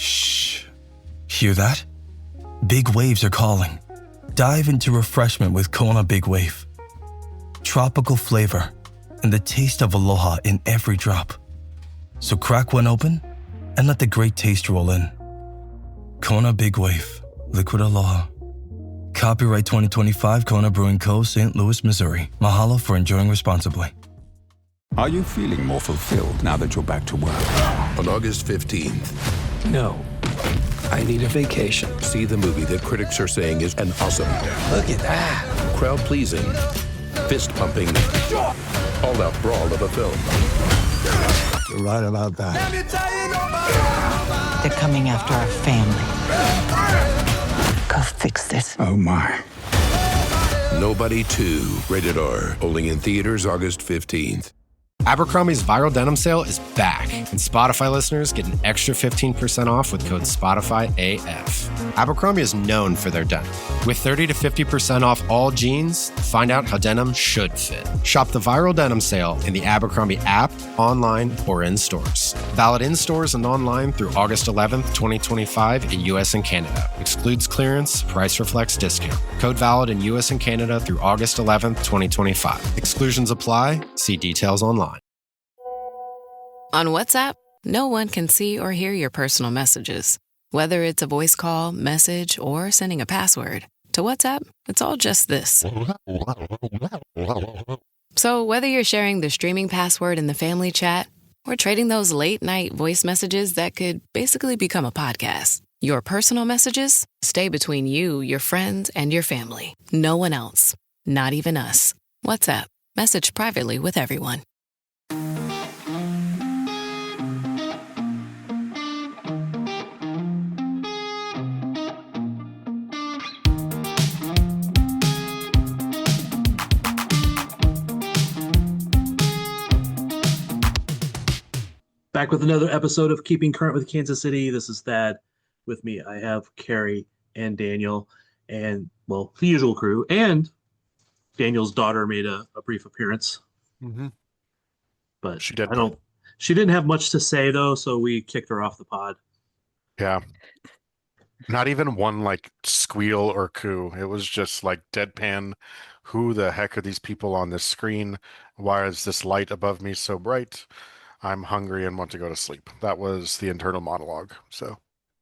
Shh. Hear that? Big waves are calling. Dive into refreshment with Kona Big Wave. Tropical flavor and the taste of aloha in every drop. So crack one open and let the great taste roll in. Kona Big Wave, liquid aloha. Copyright 2025 Kona Brewing Co., St. Louis, Missouri. Mahalo for enjoying responsibly. Are you feeling more fulfilled now that you're back to work? On August 15th, No. I need a vacation. see the movie that critics are saying is an awesome, Look at that. crowd-pleasing, fist-pumping, all-out brawl of a film. You're right about that. They're coming after our family. Go fix this. Oh, my. Nobody 2, rated R, only in theaters August 15th. Abercrombie's viral denim sale is back, and Spotify listeners get an extra 15% off with code SPOTIFYAF. Abercrombie is known for their denim. With 30 to 50% off all jeans, find out how denim should fit. Shop the viral denim sale in the Abercrombie app, online, or in stores. Valid in stores and online through August 11th, 2025 in US and Canada. Excludes clearance, price reflects discount. Code valid in US and Canada through August 11th, 2025. Exclusions apply. See details online. On WhatsApp, no one can see or hear your personal messages. Whether it's a voice call, message, or sending a password. To WhatsApp, it's all just this. So whether you're sharing the streaming password in the family chat or trading those late-night voice messages that could basically become a podcast, your personal messages stay between you, your friends, and your family. No one else. Not even us. WhatsApp. Message privately with everyone. Back with another episode of Keeping Current with Kansas City. This is Thad. With me, I have Carrie and Daniel, and well, the usual crew. And Daniel's daughter made a brief appearance, but She did. She didn't have much to say though, so we kicked her off the pod. Yeah. Not even one like squeal or coo. It was just like deadpan. Who the heck are these people on this screen? Why is this light above me so bright? I'm hungry and want to go to sleep. That was the internal monologue. So,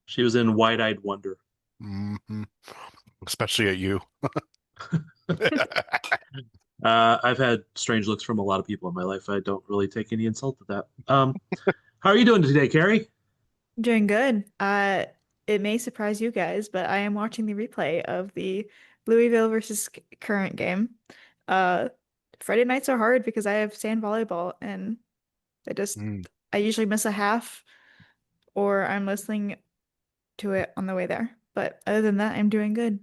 She was in wide-eyed wonder. especially at you. I've had strange looks from a lot of people in my life. I don't really take any insult to that. How are you doing today, Carrie? Doing good. It may surprise you guys, but I am watching the replay of the Louisville versus Current game. Friday nights are hard because I have sand volleyball and I usually miss a half or I'm listening to it on the way there. But other than that, I'm doing good.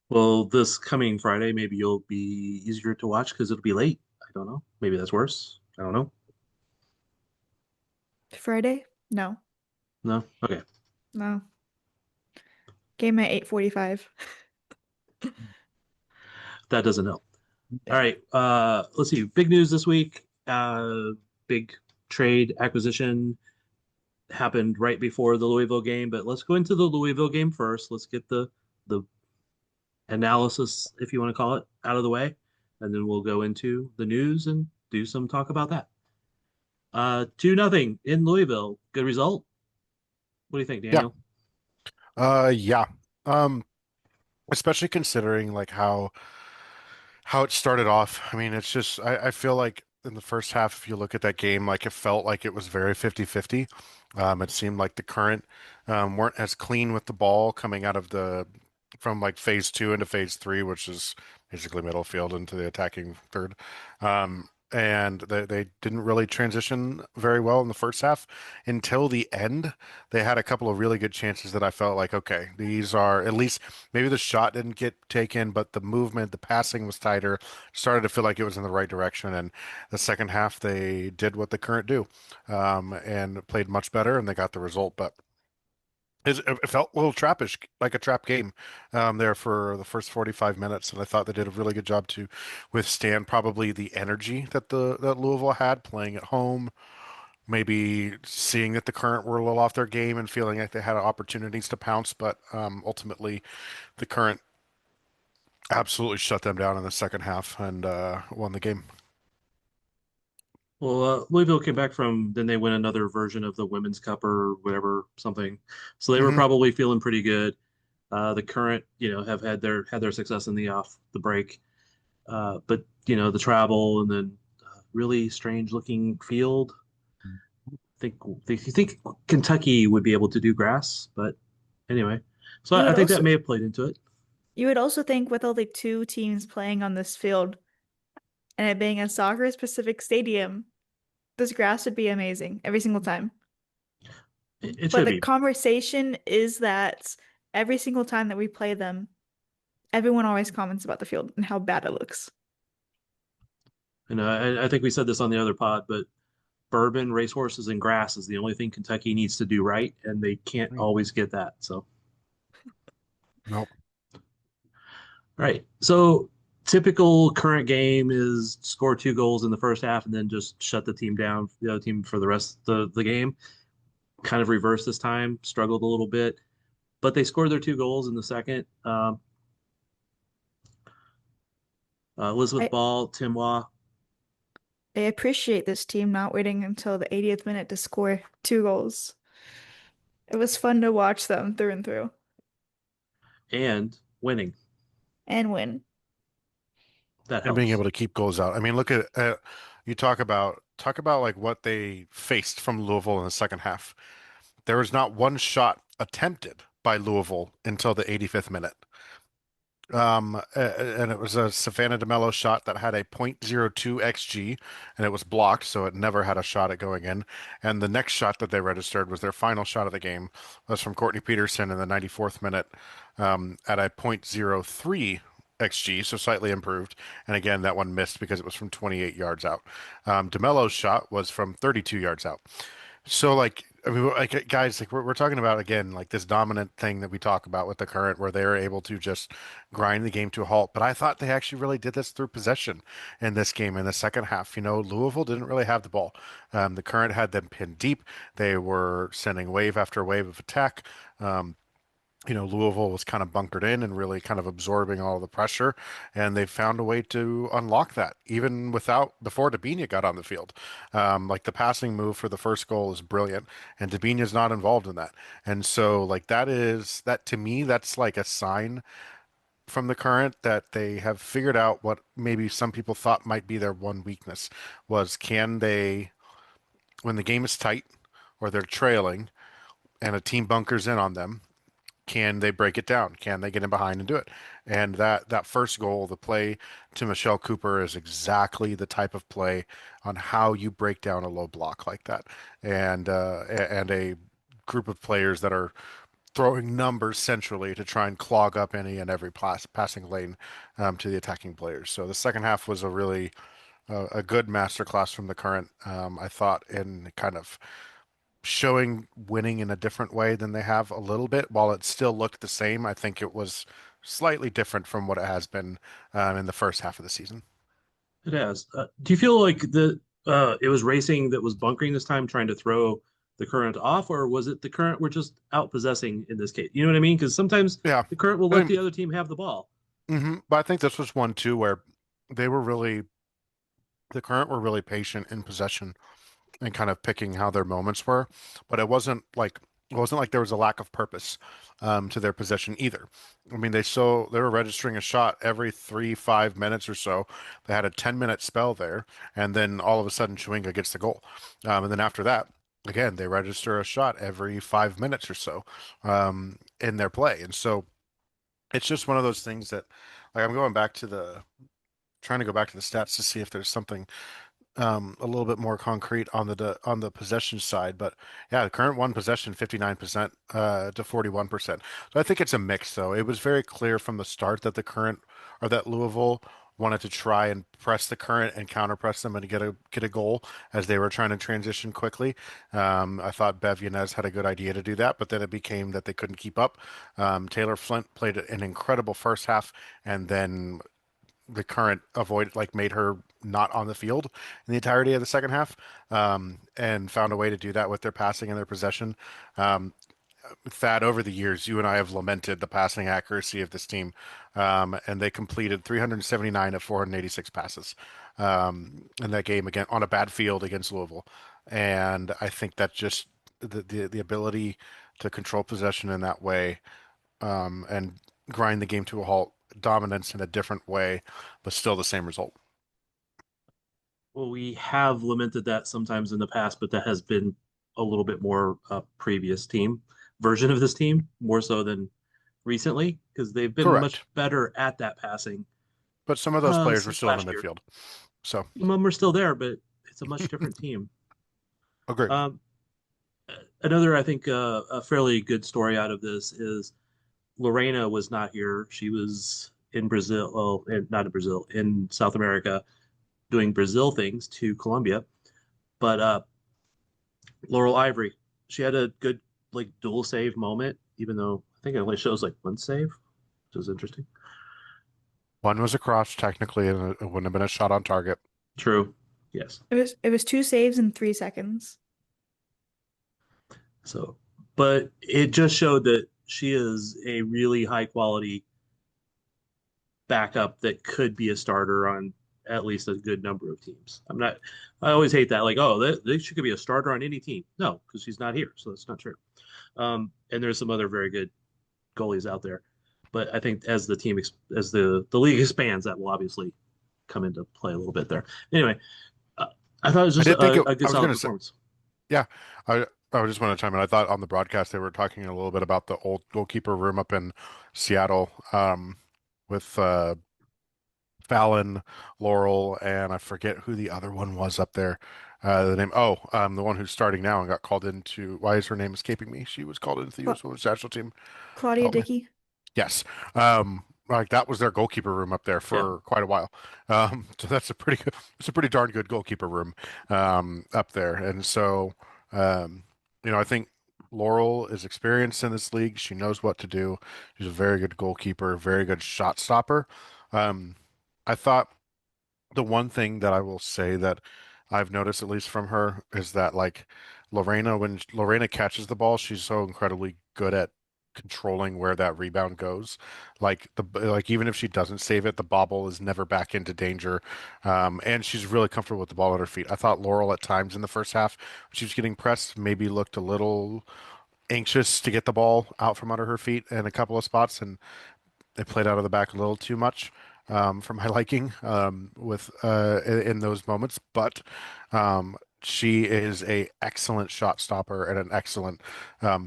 Well, this coming Friday, maybe you'll be easier to watch because it'll be late. I don't know. Maybe that's worse. I don't know. Friday? No. No? Okay. No. Game at 8:45. That doesn't help. All right. Let's see. Big news this week. Big trade acquisition happened right before the Louisville game, but let's go into the Louisville game first. Let's get the analysis, if you want to call it, out of the way, and then we'll go into the news and do some talk about that. 2-0 in Louisville. Good result. What do you think, Daniel? Yeah. Especially considering like how it started off. I mean, it's just I feel like in the first half, if you look at that game, like it felt like it was very 50-50. It seemed like the Current weren't as clean with the ball coming out of from like phase 2 into phase 3, which is basically middle field into the attacking third. And they didn't really transition very well in the first half until the end. They had a couple of really good chances that I felt like, okay, these are at least maybe the shot didn't get taken, but the movement, the passing was tighter, started to feel like it was in the right direction. And the second half, they did what the Current do and played much better, and they got the result. But it felt a little trappish, like a trap game there for the first 45 minutes, and I thought they did a really good job to withstand probably the energy that Louisville had playing at home. maybe seeing that the Current were a little off their game and feeling like they had opportunities to pounce, but ultimately the Current absolutely shut them down in the second half and won the game. Well, Louisville came back from, then they win another version of the Women's Cup or whatever, something. So they were probably feeling pretty good. The Current, have had their success in the break, but the travel and then really strange looking field. You think Kentucky would be able to do grass, but anyway. So I think that may have played into it. You would also think with only two teams playing on this field and it being a soccer-specific stadium, this grass would be amazing every single time. But the conversation is that every single time that we play them, everyone always comments about the field and how bad it looks. And I think we said this on the other pod, but bourbon, racehorses, and grass is the only thing Kentucky needs to do right, and they can't always get that. So, nope. Right. So typical Current game is score 2 goals in the first half and then just shut the team down, the other team for the rest of the game. Kind of reversed this time, struggled a little bit, but they scored their 2 goals in the second. Elizabeth Ball, Tim Waugh. I appreciate this team not waiting until the 80th minute to score 2 goals. It was fun to watch them through and through. And winning. And win. That helps. And being able to keep goals out. I mean, look at you talk about like what they faced from Louisville in the second half. There was not one shot attempted by Louisville until the 85th minute. And it was a Savannah DeMello shot that had a .02 xG, and it was blocked, so it never had a shot at going in. And the next shot that they registered was their final shot of the game, was from Courtney Peterson in the 94th minute at a .03 xG, so slightly improved. And again, that one missed because it was from 28 yards out. DeMello's shot was from 32 yards out. So, like, I mean, like, guys, like we're talking about again, like this dominant thing that we talk about with the Current, where they're able to just grind the game to a halt. But I thought they actually really did this through possession in this game in the second half. Louisville didn't really have the ball. The Current had them pinned deep. They were sending wave after wave of attack. Louisville was kind of bunkered in and really kind of absorbing all the pressure, and they found a way to unlock that even before Debinha got on the field. Like the passing move for the first goal is brilliant, and Debinha's not involved in that. And so like that to me, that's like a sign from the Current that they have figured out what maybe some people thought might be their one weakness was, can they, when the game is tight or they're trailing and a team bunkers in on them, can they break it down? Can they get in behind and do it? And that first goal, the play to Michelle Cooper, is exactly the type of play on how you break down a low block like that. And a group of players that are throwing numbers centrally to try and clog up any and every passing lane to the attacking players. So the second half was a really a good masterclass from the Current, I thought, in kind of showing winning in a different way than they have a little bit. While it still looked the same, I think it was slightly different from what it has been in the first half of the season. It has. Do you feel like it was Racing that was bunkering this time, trying to throw the Current off, or was it the Current were just out possessing in this case? You know what I mean? Because sometimes the Current will let the other team have the ball. Mm-hmm. But I think this was one too where the Current were really patient in possession and kind of picking how their moments were, but it wasn't like there was a lack of purpose to their possession either. I mean, they were registering a shot every 3-5 minutes or so. They had a 10-minute spell there, and then all of a sudden Chewinga gets the goal, and then after that, again, they register a shot every 5 minutes or so in their play. And so it's just one of those things that, like, I'm trying to go back to the stats to see if there's something a little bit more concrete on the possession side. But yeah, the Current won possession 59% to 41%. So I think it's a mix, though. It was very clear from the start that that Louisville wanted to try and press the Current and counter press them and get a goal as they were trying to transition quickly. I thought Bev Yanez had a good idea to do that, but then it became that they couldn't keep up. Taylor Flint played an incredible first half and then the current made her not on the field in the entirety of the second half, and found a way to do that with their passing and their possession. Thad, over the years, you and I have lamented the passing accuracy of this team, and they completed 379 of 486 passes in that game again on a bad field against Louisville. And I think that just the ability to control possession in that way, and grind the game to a halt, dominance in a different way, but still the same result. Well, we have lamented that sometimes in the past, but that has been a little bit more previous team version of this team, more so than recently, because they've been Correct. much better at that passing. But some of those players were since still in last the year. midfield. So Some of them are still there, but it's a much different team. agree. Another, I think, a fairly good story out of this is Lorena was not here. She was in Brazil, not in Brazil, in South America, doing Brazil things to Colombia. But Laurel Ivory, she had a good dual save moment, even though I think it only shows one save, which is interesting. One was a cross technically, and it wouldn't have been a shot on target. True. Yes. It was 2 saves in 3 seconds. So, but it just showed that she is a really high quality backup that could be a starter on at least a good number of teams. I always hate that. She could be a starter on any team. No, because she's not here. So that's not true. And there's some other very good goalies out there. But I think as the team, as the league expands, that will obviously come into play a little bit there. Anyway, I thought it was just a good solid performance. Yeah. I just want to chime in. I thought on the broadcast they were talking a little bit about the old goalkeeper room up in Seattle, with Fallon, Laurel, and I forget who the other one was up there. The one who's starting now and got called into. Why is her name escaping me? She was called into the U.S. Women's National Team. Claudia Dickey. Yes. That was their goalkeeper room up there for quite a while. So that's a pretty darn good goalkeeper room up there. And so, I think Laurel is experienced in this league. She knows what to do. She's a very good goalkeeper, very good shot stopper. I thought the one thing that I will say that I've noticed, at least from her, is that Lorena, when Lorena catches the ball, she's so incredibly good at controlling where that rebound goes. Even if she doesn't save it, the bobble is never back into danger. And she's really comfortable with the ball at her feet. I thought Laurel at times in the first half, when she was getting pressed, maybe looked a little anxious to get the ball out from under her feet in a couple of spots, and they played out of the back a little too much. For my liking, in those moments, but she is a excellent shot stopper and an excellent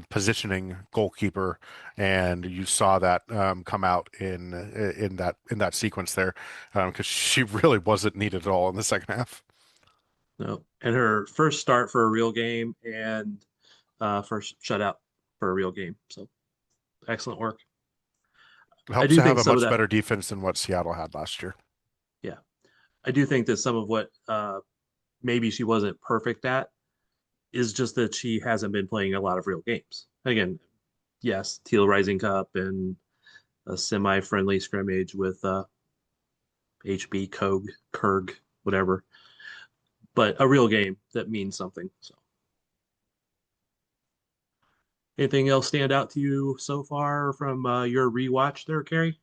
positioning goalkeeper, and you saw that come out in that sequence there, because she really wasn't needed at all in the second half. No, and her first start for a real game and first shutout for a real game. So excellent work. It helps to have a much better defense than what Seattle had last year. Yeah. I do think that some of what maybe she wasn't perfect at is just that she hasn't been playing a lot of real games. Again, yes, Teal Rising Cup and a semi-friendly scrimmage with HB, Kurg, whatever. But a real game that means something. So, anything else stand out to you so far from your rewatch there, Carrie?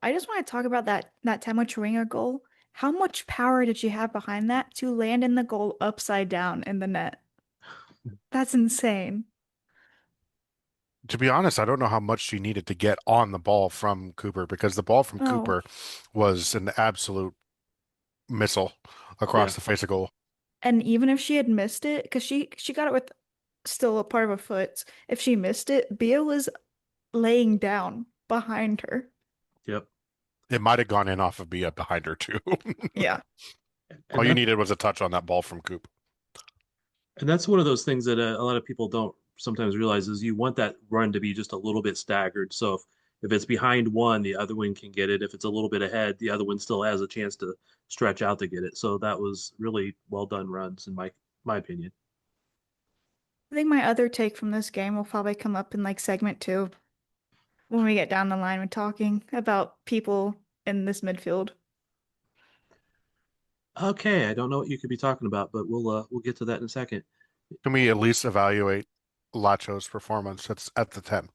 I just want to talk about that Tamo Chawinga goal. How much power did she have behind that to land in the goal upside down in the net? That's insane. To be honest, I don't know how much she needed to get on the ball from Cooper, because the ball from Cooper was an absolute missile across the face of goal. And even if she had missed it, because she got it with still a part of a foot, if she missed it, Bia was laying down behind her. Yep. It might have gone in off of Bia behind her too. Yeah. All you needed was a touch on that ball from Coop. And that's one of those things that a lot of people don't sometimes realize is you want that run to be just a little bit staggered. So if it's behind one, the other one can get it. If it's a little bit ahead, the other one still has a chance to stretch out to get it. So that was really well done runs in my opinion. I think my other take from this game will probably come up in segment 2 when we get down the line when talking about people in this midfield. Okay, I don't know what you could be talking about, but we'll get to that in a second. Can we at least evaluate Lacho's performance at the 10?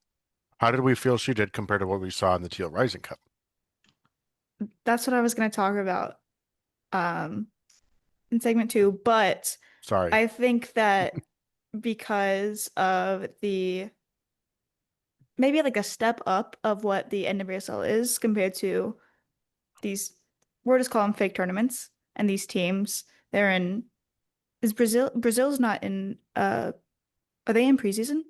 How did we feel she did compared to what we saw in the Teal Rising Cup? That's what I was going to talk about in segment 2, but Sorry. I think that because of the maybe like a step up of what the NWSL is compared to these, we'll just call them fake tournaments, and these teams, they're in, Brazil's not in, are they in preseason?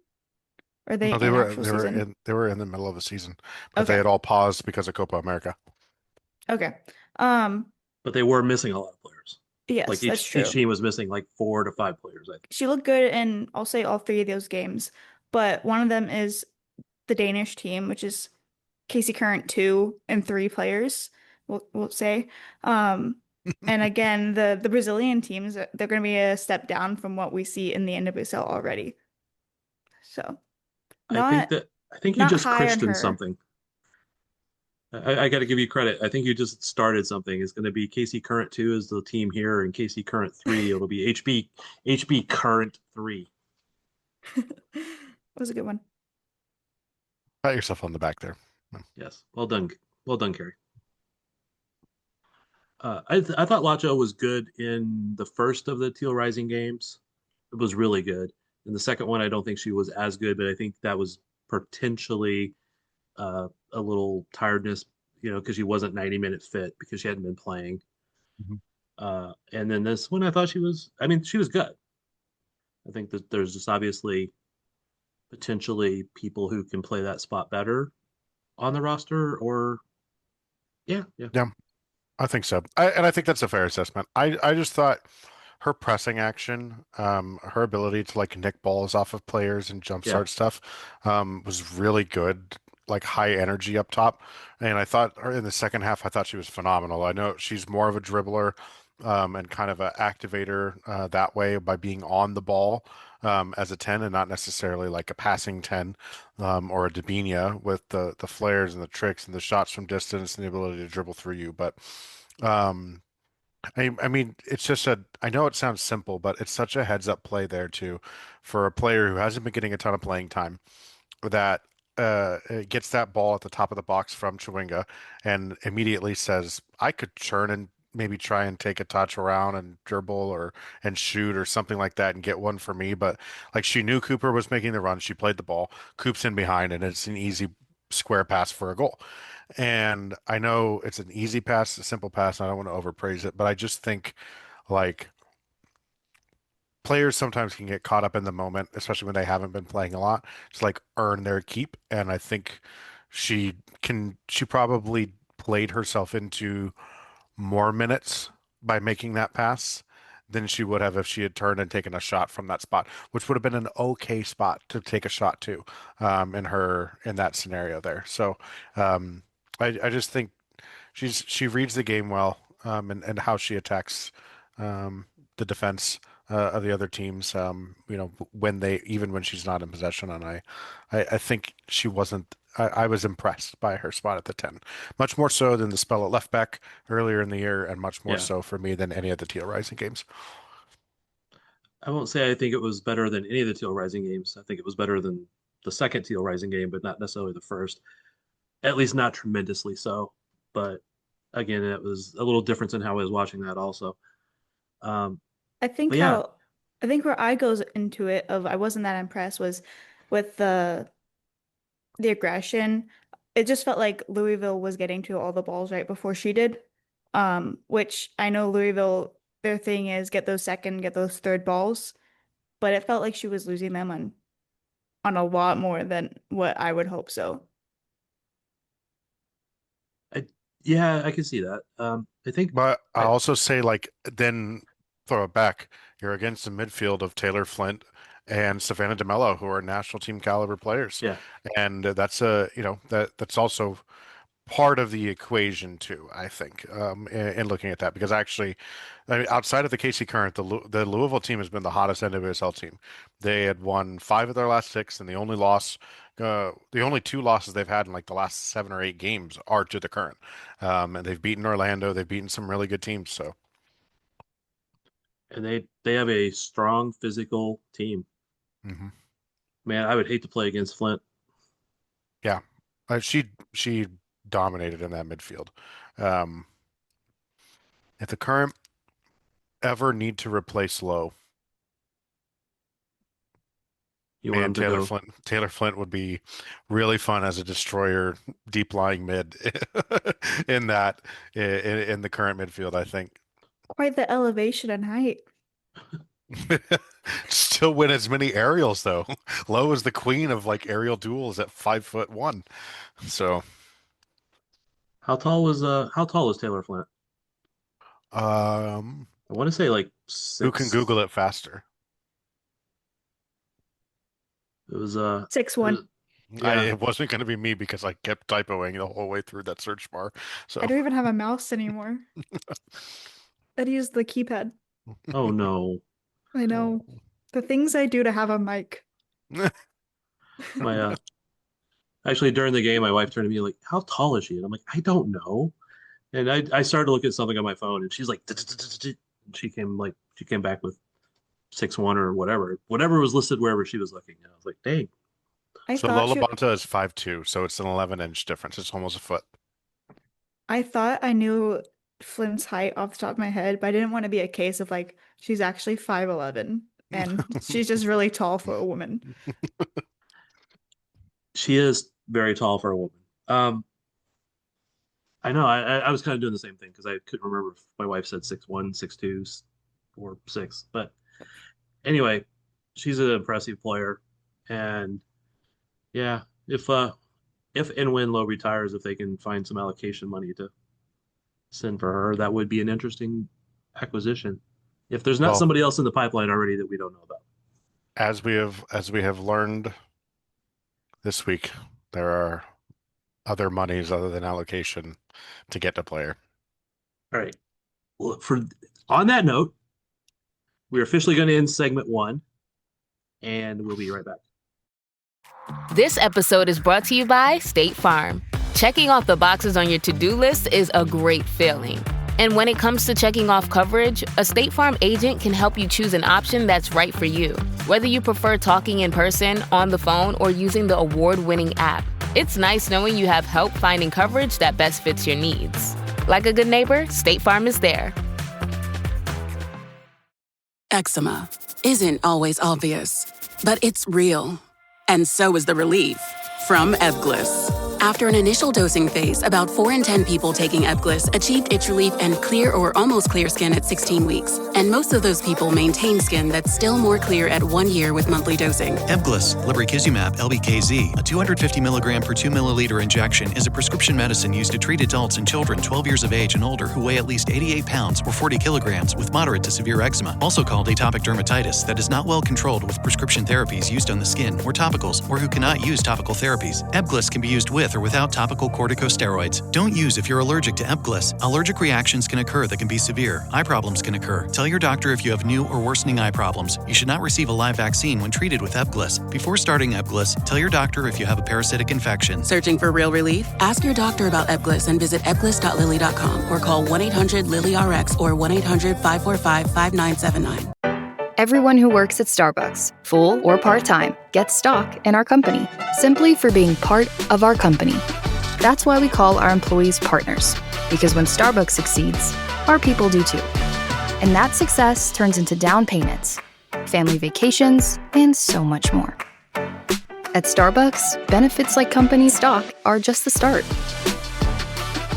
Or are they No, in actual season? they were in the middle of the season, but Okay. they had all paused because of Copa America. Okay. But they were missing a lot of players. Yes, Like that's true. each team was missing like 4 to 5 players, I think. She looked good in, I'll say, all 3 of those games, but one of them is the Danish team, which is Casey Current 2 and 3 players, we'll say. And again, the Brazilian teams, they're going to be a step down from what we see in the NWSL already. So, I think you not just high on Christian her. something. I got to give you credit. I think you just started something. It's going to be KC Current 2 is the team here, and KC Current 3 it'll be HB Current 3. That was a good one. Pat yourself on the back there. Yes, well done, Carrie. I thought Lacho was good in the first of the Teal Rising games. It was really good. In the second one, I don't think she was as good, but I think that was potentially a little tiredness, because she wasn't 90-minute fit because she hadn't been playing. Mhm. And then this one, I thought she was good. I think that there's just obviously potentially people who can play that spot better on the roster, or yeah. I think so. I think that's a fair assessment. I just thought her pressing action, her ability to like nick balls off of players and jumpstart stuff, was really good. Like high energy up top, and I thought her in the second half, I thought she was phenomenal. I know she's more of a dribbler, and kind of an activator that way by being on the ball as a 10 and not necessarily like a passing 10 or a Dabinia with the flares and the tricks and the shots from distance and the ability to dribble through you. But I mean, it's just I know it sounds simple, but it's such a heads up play there too for a player who hasn't been getting a ton of playing time that gets that ball at the top of the box from Chwinga and immediately says, I could churn and maybe try and take a touch around and dribble and shoot or something like that and get one for me. But like she knew Cooper was making the run. She played the ball. Coop's in behind and it's an easy square pass for a goal. And I know it's an easy pass, a simple pass, and I don't want to overpraise it, but I just think like players sometimes can get caught up in the moment, especially when they haven't been playing a lot, to like earn their keep. And I think she probably played herself into more minutes by making that pass than she would have if she had turned and taken a shot from that spot, which would have been an okay spot to take a shot to, in that scenario there. So I just think she reads the game well, and how she attacks the defense of the other teams, when she's not in possession. And I think she wasn't. I was impressed by her spot at the 10, much more so than the spell at left back earlier in the year, and much more so for me than any of the Teal Rising games. I won't say I think it was better than any of the Teal Rising games. I think it was better than the second Teal Rising game, but not necessarily the first. At least not tremendously so. But again, it was a little difference in how I was watching that also. I think where I goes into it of I wasn't that impressed was with the aggression. It just felt like Louisville was getting to all the balls right before she did. Which I know Louisville, their thing is get those third balls, but it felt like she was losing them on a lot more than what I would hope so. I can see that. I think, but I also say then throw it back. You're against the midfield of Taylor Flint and Savannah DeMello, who are national team caliber players. Yeah, and that's that's also part of the equation too, I think, in looking at that, because actually, I mean, outside of the KC Current, the Louisville team has been the hottest NWSL team. They had won 5 of their last 6, and the only loss The only 2 losses they've had in like the last 7 or 8 games are to the Current, and they've beaten Orlando. They've beaten some really good teams. So, And they have a strong physical team. Man, I would hate to play against Flint. yeah, she dominated in that midfield. If the Current ever need to replace Lowe, You want man, them to go. Taylor Flint would be really fun as a destroyer, deep lying mid in the Current midfield. I think Quite the elevation and height. still win as many aerials though. Lowe is the queen of like aerial duels at 5'1". So How tall is Taylor Flint? I want to say like who can 6. Google it faster? It was 6'1". Yeah. It wasn't going to be me because I kept typoing the whole way through that search bar. So I don't even have a mouse anymore. I use the keypad. Oh no. I know. The things I do to have a mic. My actually during the game, my wife turned to me like, "How tall is she?" And I'm like, "I don't know." And I started to look at something on my phone, and she's like, she came back with 6'1" or whatever was listed wherever she was looking. And I was like, "Dang." So Lola Bonta is 5'2", so it's an 11-inch difference. It's almost a foot. I thought I knew Flint's height off the top of my head, but I didn't want to be a case of like she's actually 5'11" and she's just really tall for a woman. She is very tall for a woman. I know. I was kind of doing the same thing because I couldn't remember if my wife said 6'1", 6'2", or 6. But anyway, she's an impressive player, and yeah, if and when Lowe retires, if they can find some allocation money to send for her, that would be an interesting acquisition. If there's not somebody else in the pipeline already that we don't know about. As we have learned this week, there are other monies other than allocation to get the player. All right. Well, on that note, we're officially going to end segment 1, and we'll be right back. This episode is brought to you by State Farm. Checking off the boxes on your to-do list is a great feeling. And when it comes to checking off coverage, a State Farm agent can help you choose an option that's right for you. Whether you prefer talking in person, on the phone, or using the award-winning app, it's nice knowing you have help finding coverage that best fits your needs. Like a good neighbor, State Farm is there. Eczema isn't always obvious, but it's real. And so is the relief from Ebglyss. After an initial dosing phase, about 4 in 10 people taking Ebglyss achieved itch relief and clear or almost clear skin at 16 weeks. And most of those people maintain skin that's still more clear at 1 year with monthly dosing. Ebglyss, lebrikizumab LBKZ, a 250 milligram per 2 milliliter injection, is a prescription medicine used to treat adults and children 12 years of age and older who weigh at least 88 pounds or 40 kilograms with moderate to severe eczema, also called atopic dermatitis, that is not well controlled with prescription therapies used on the skin or topicals, or who cannot use topical therapies. Ebglyss can be used with or without topical corticosteroids. Don't use if you're allergic to Ebglyss. Allergic reactions can occur that can be severe. Eye problems can occur. Tell your doctor if you have new or worsening eye problems. You should not receive a live vaccine when treated with Ebglyss. Before starting Ebglyss, tell your doctor if you have a parasitic infection. Searching for real relief? Ask your doctor about Ebglyss and visit ebglyss.lilly.com or call 1-800-LILY-RX or 1-800-545-5979. Everyone who works at Starbucks, full or part-time, gets stock in our company, simply for being part of our company. That's why we call our employees partners, because when Starbucks succeeds, our people do too. And that success turns into down payments, family vacations, and so much more. At Starbucks, benefits like company stock are just the start.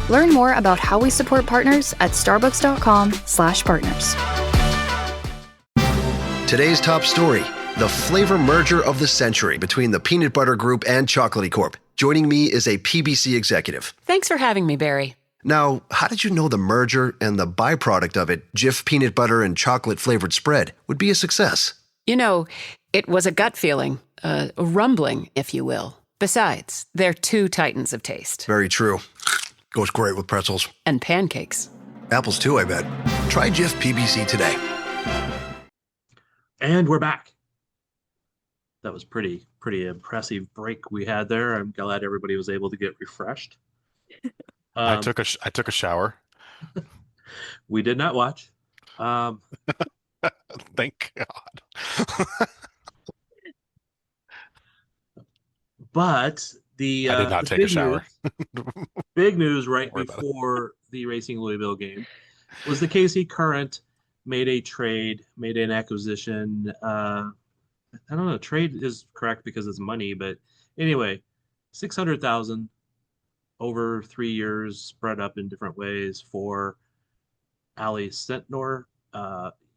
Learn more about how we support partners at starbucks.com/partners. Today's top story, the flavor merger of the century between the Peanut Butter Group and Chocolatey Corp. Joining me is a PBC executive. Thanks for having me, Barry. Now, how did you know the merger and the byproduct of it, Jif peanut butter and chocolate flavored spread, would be a success? You know, it was a gut feeling, a rumbling, if you will. Besides, they're two titans of taste. Very true. Goes great with pretzels. And pancakes. Apples too, I bet. Try Jif PBC today. And we're back. That was pretty impressive break we had there. I'm glad everybody was able to get refreshed. I took a shower. We did not watch. Thank God. But the I did not the take a shower. Big news right Don't worry about it. before the Racing Louisville game was the KC Current made a trade, made an acquisition. I don't know, trade is correct because it's money, but anyway, 600,000 over 3 years, spread up in different ways for Ali Sentnor,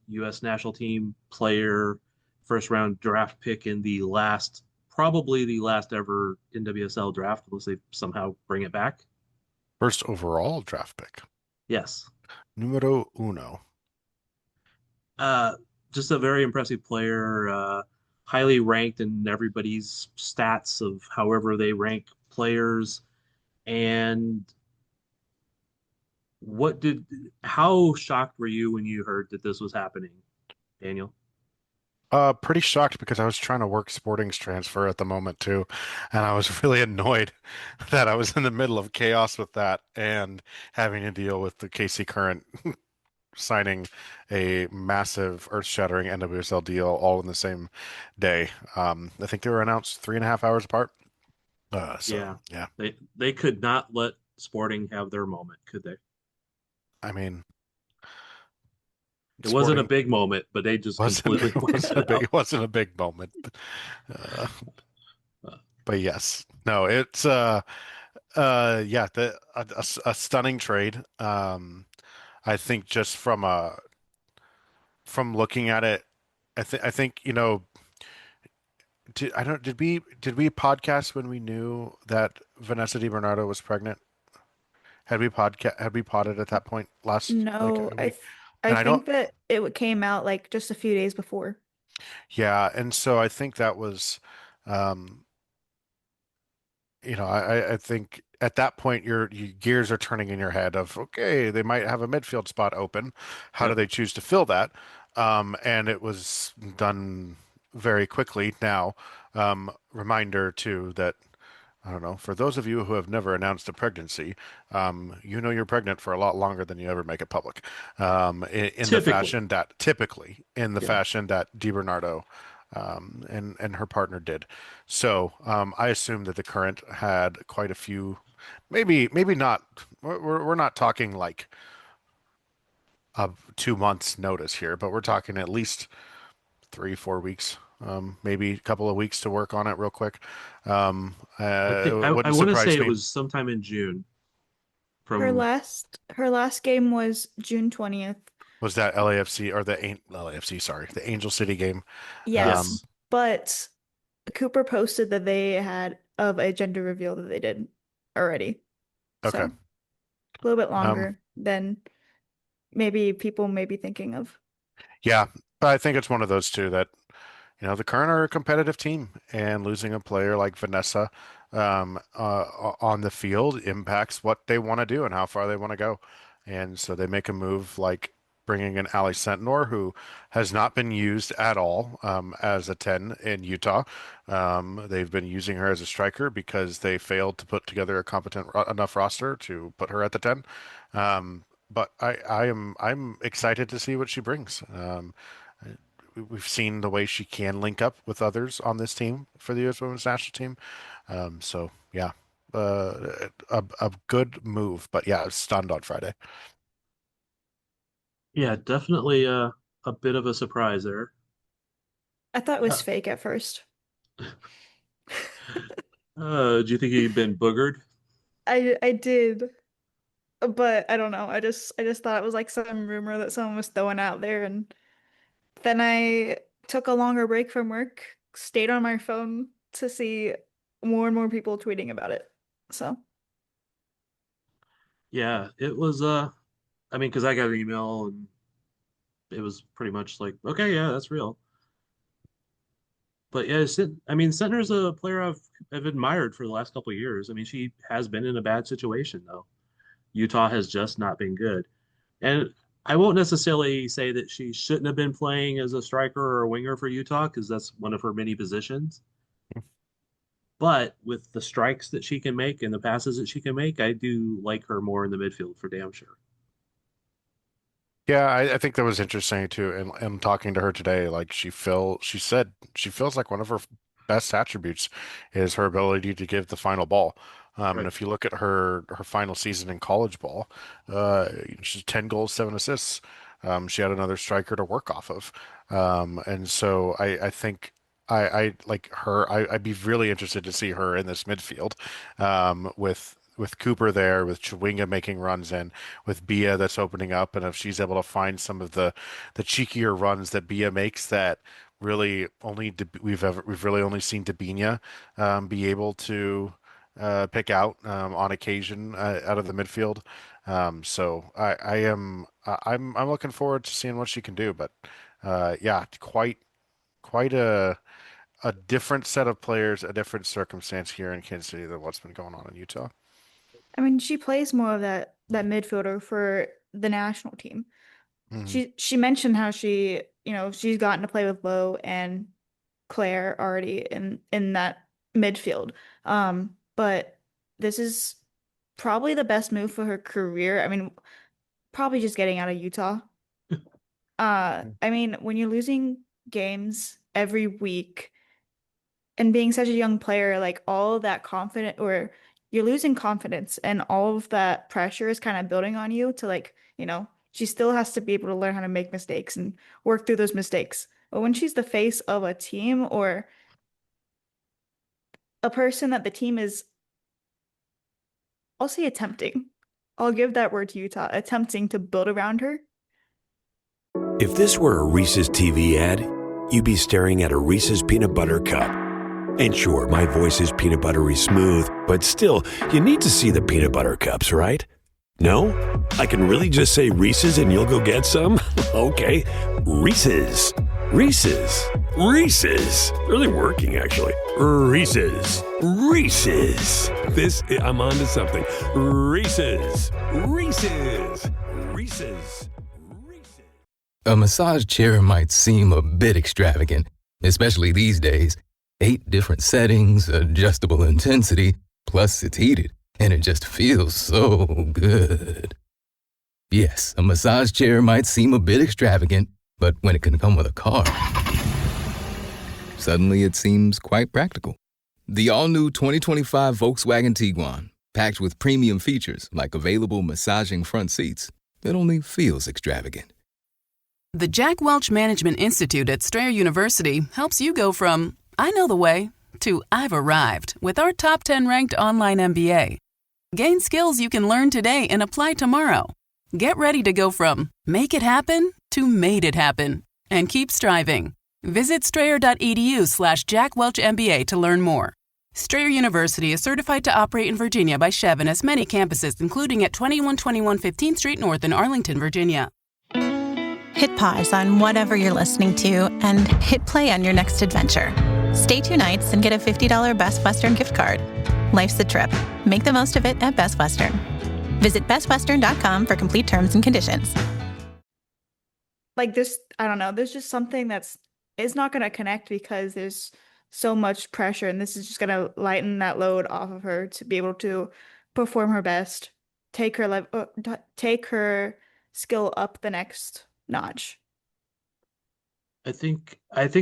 U.S. national team player, first round draft pick in the probably the last ever NWSL draft, unless they somehow bring it back. First overall draft pick. Yes. Numero uno. Just a very impressive player, highly ranked in everybody's stats of however they rank players. And how shocked were you when you heard that this was happening, Daniel? Pretty shocked because I was trying to work Sporting's transfer at the moment too, and I was really annoyed that I was in the middle of chaos with that and having to deal with the KC Current signing a massive, earth-shattering NWSL deal all in the same day. I think they were announced 3.5 hours apart. Yeah. They could not let Sporting have their moment, could they? I mean, it wasn't a big moment, but they just completely it wasn't a big moment. But yes, no, it's a stunning trade. I think just from looking at it, I think did we podcast when we knew that Vanessa DiBernardo was pregnant? Had we potted at that point last? No, I think that it came out like just a few days before. Yeah, and so I think that was, I think at that point your gears are turning in your head of, okay, they might have a midfield spot open. How do they choose to fill that? And it was done very quickly. Now, reminder too that, I don't know, for those of you who have never announced a pregnancy, you're pregnant for a lot longer than you ever make it public. In the fashion that DiBernardo and her partner did. So I assume that the Current had quite a few, maybe not. We're not talking like 2 months notice here, but we're talking at least 3-4 weeks. Maybe a couple of weeks to work on it real quick. I want to say it was sometime in June. Her last game was June 20th. Was that LAFC or the LAFC? Sorry, the Angel City game. Yes, but Cooper posted that they had a gender reveal that they did already. Okay, so, a little bit longer than maybe people may be thinking of. Yeah, I think it's one of those two that. The Current are a competitive team, and losing a player like Vanessa on the field impacts what they want to do and how far they want to go. And so they make a move like bringing in Ali Sentnor, who has not been used at all as a 10 in Utah. They've been using her as a striker because they failed to put together a competent enough roster to put her at the 10. But I'm excited to see what she brings. We've seen the way she can link up with others on this team for the U.S. Women's National Team. So yeah, a good move, but yeah, I was stunned on Friday. Yeah, definitely a bit of a surprise there. I thought it was fake at first. Do you think he'd been boogered? I did, but I don't know. I just thought it was like some rumor that someone was throwing out there, and then I took a longer break from work, stayed on my phone to see more and more people tweeting about it. So yeah, it was because I got an email and it was pretty much like, okay, yeah, that's real. But yeah, Sentner's a player I've admired for the last couple of years. I mean, she has been in a bad situation though. Utah has just not been good. And I won't necessarily say that she shouldn't have been playing as a striker or a winger for Utah because that's one of her many positions. But with the strikes that she can make and the passes that she can make, I do like her more in the midfield for damn sure. Yeah, I think that was interesting too. And talking to her today, like she said she feels like one of her best attributes is her ability to give the final ball. And Right. if you look at her final season in college ball, she's 10 goals, 7 assists. She had another striker to work off of. And so I think I like her. I'd be really interested to see her in this midfield, with Cooper there, with Chwinga making runs in, with Bia that's opening up, and if she's able to find some of the cheekier runs that Bia makes that really we've really only seen Debinha be able to pick out on occasion out of the midfield. So I'm looking forward to seeing what she can do. But yeah, quite a different set of players, a different circumstance here in Kansas City than what's been going on in Utah. I mean, she plays more of that midfielder for the national team. She mentioned how she's gotten to play with Lowe and Claire already in that midfield. But this is probably the best move for her career. I mean, probably just getting out of Utah. I mean, when you're losing games every week and being such a young player, like all that confident or you're losing confidence and all of that pressure is kind of building on you to she still has to be able to learn how to make mistakes and work through those mistakes. But when she's the face of a team or a person that the team is, I'll say attempting. I'll give that word to Utah, attempting to build around her. If this were a Reese's TV ad, you'd be staring at a Reese's peanut butter cup. And sure, my voice is peanut buttery smooth, but still, you need to see the peanut butter cups, right? No? I can really just say Reese's and you'll go get some? Okay, Reese's. Reese's. Reese's. Really working, actually. Reese's. Reese's. I'm on to something. Reese's. Reese's. Reese's. A massage chair might seem a bit extravagant, especially these days. 8 different settings, adjustable intensity, plus it's heated, and it just feels so good. Yes, a massage chair might seem a bit extravagant, but when it can come with a car, suddenly it seems quite practical. The all-new 2025 Volkswagen Tiguan, packed with premium features like available massaging front seats, it only feels extravagant. The Jack Welch Management Institute at Strayer University helps you go from, I know the way, to I've arrived with our top 10 ranked online MBA. Gain skills you can learn today and apply tomorrow. Get ready to go from make it happen to made it happen and keep striving. Visit strayer.edu/Jack Welch MBA to learn more. Strayer University is certified to operate in Virginia by Chev and has many campuses, including at 2121 15th Street North in Arlington, Virginia. Hit pause on whatever you're listening to and hit play on your next adventure. Stay 2 nights and get a $50 Best Western gift card. Life's a trip. Make the most of it at Best Western. Visit bestwestern.com for complete terms and conditions. Like this, I don't know, there's just something it's not going to connect because there's so much pressure, and this is just going to lighten that load off of her to be able to perform her best, take her skill up the next notch. I think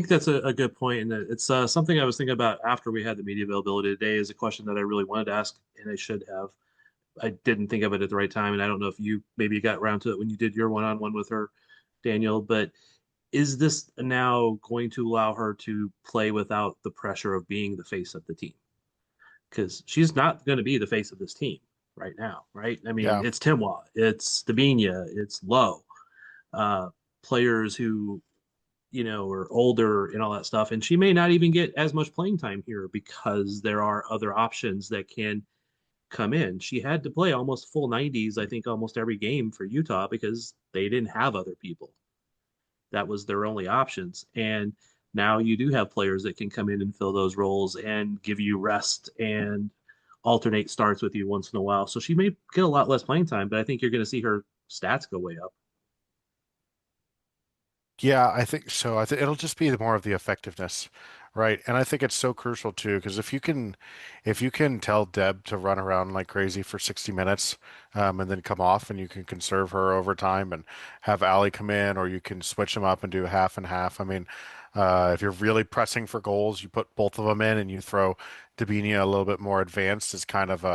that's a good point, and it's something I was thinking about after we had the media availability today. Is a question that I really wanted to ask, and I should have. I didn't think of it at the right time, and I don't know if you maybe got around to it when you did your one-on-one with her, Daniel. But is this now going to allow her to play without the pressure of being the face of the team? Because she's not going to be the face of this team right now, right? I mean, It's Timwa, it's Debinha, it's Lowe. Players who, are older and all that stuff. And she may not even get as much playing time here because there are other options that can come in. She had to play almost full 90s, I think almost every game for Utah because they didn't have other people. That was their only options. And now you do have players that can come in and fill those roles and give you rest and alternate starts with you once in a while. So she may get a lot less playing time, but I think you're going to see her stats go way up. Yeah, I think so. I think it'll just be more of the effectiveness, right? And I think it's so crucial too, because if you can tell Deb to run around like crazy for 60 minutes, and then come off, and you can conserve her over time and have Allie come in, or you can switch them up and do half and half. I mean, if you're really pressing for goals, you put both of them in, and you throw Dabinia a little bit more advanced as kind of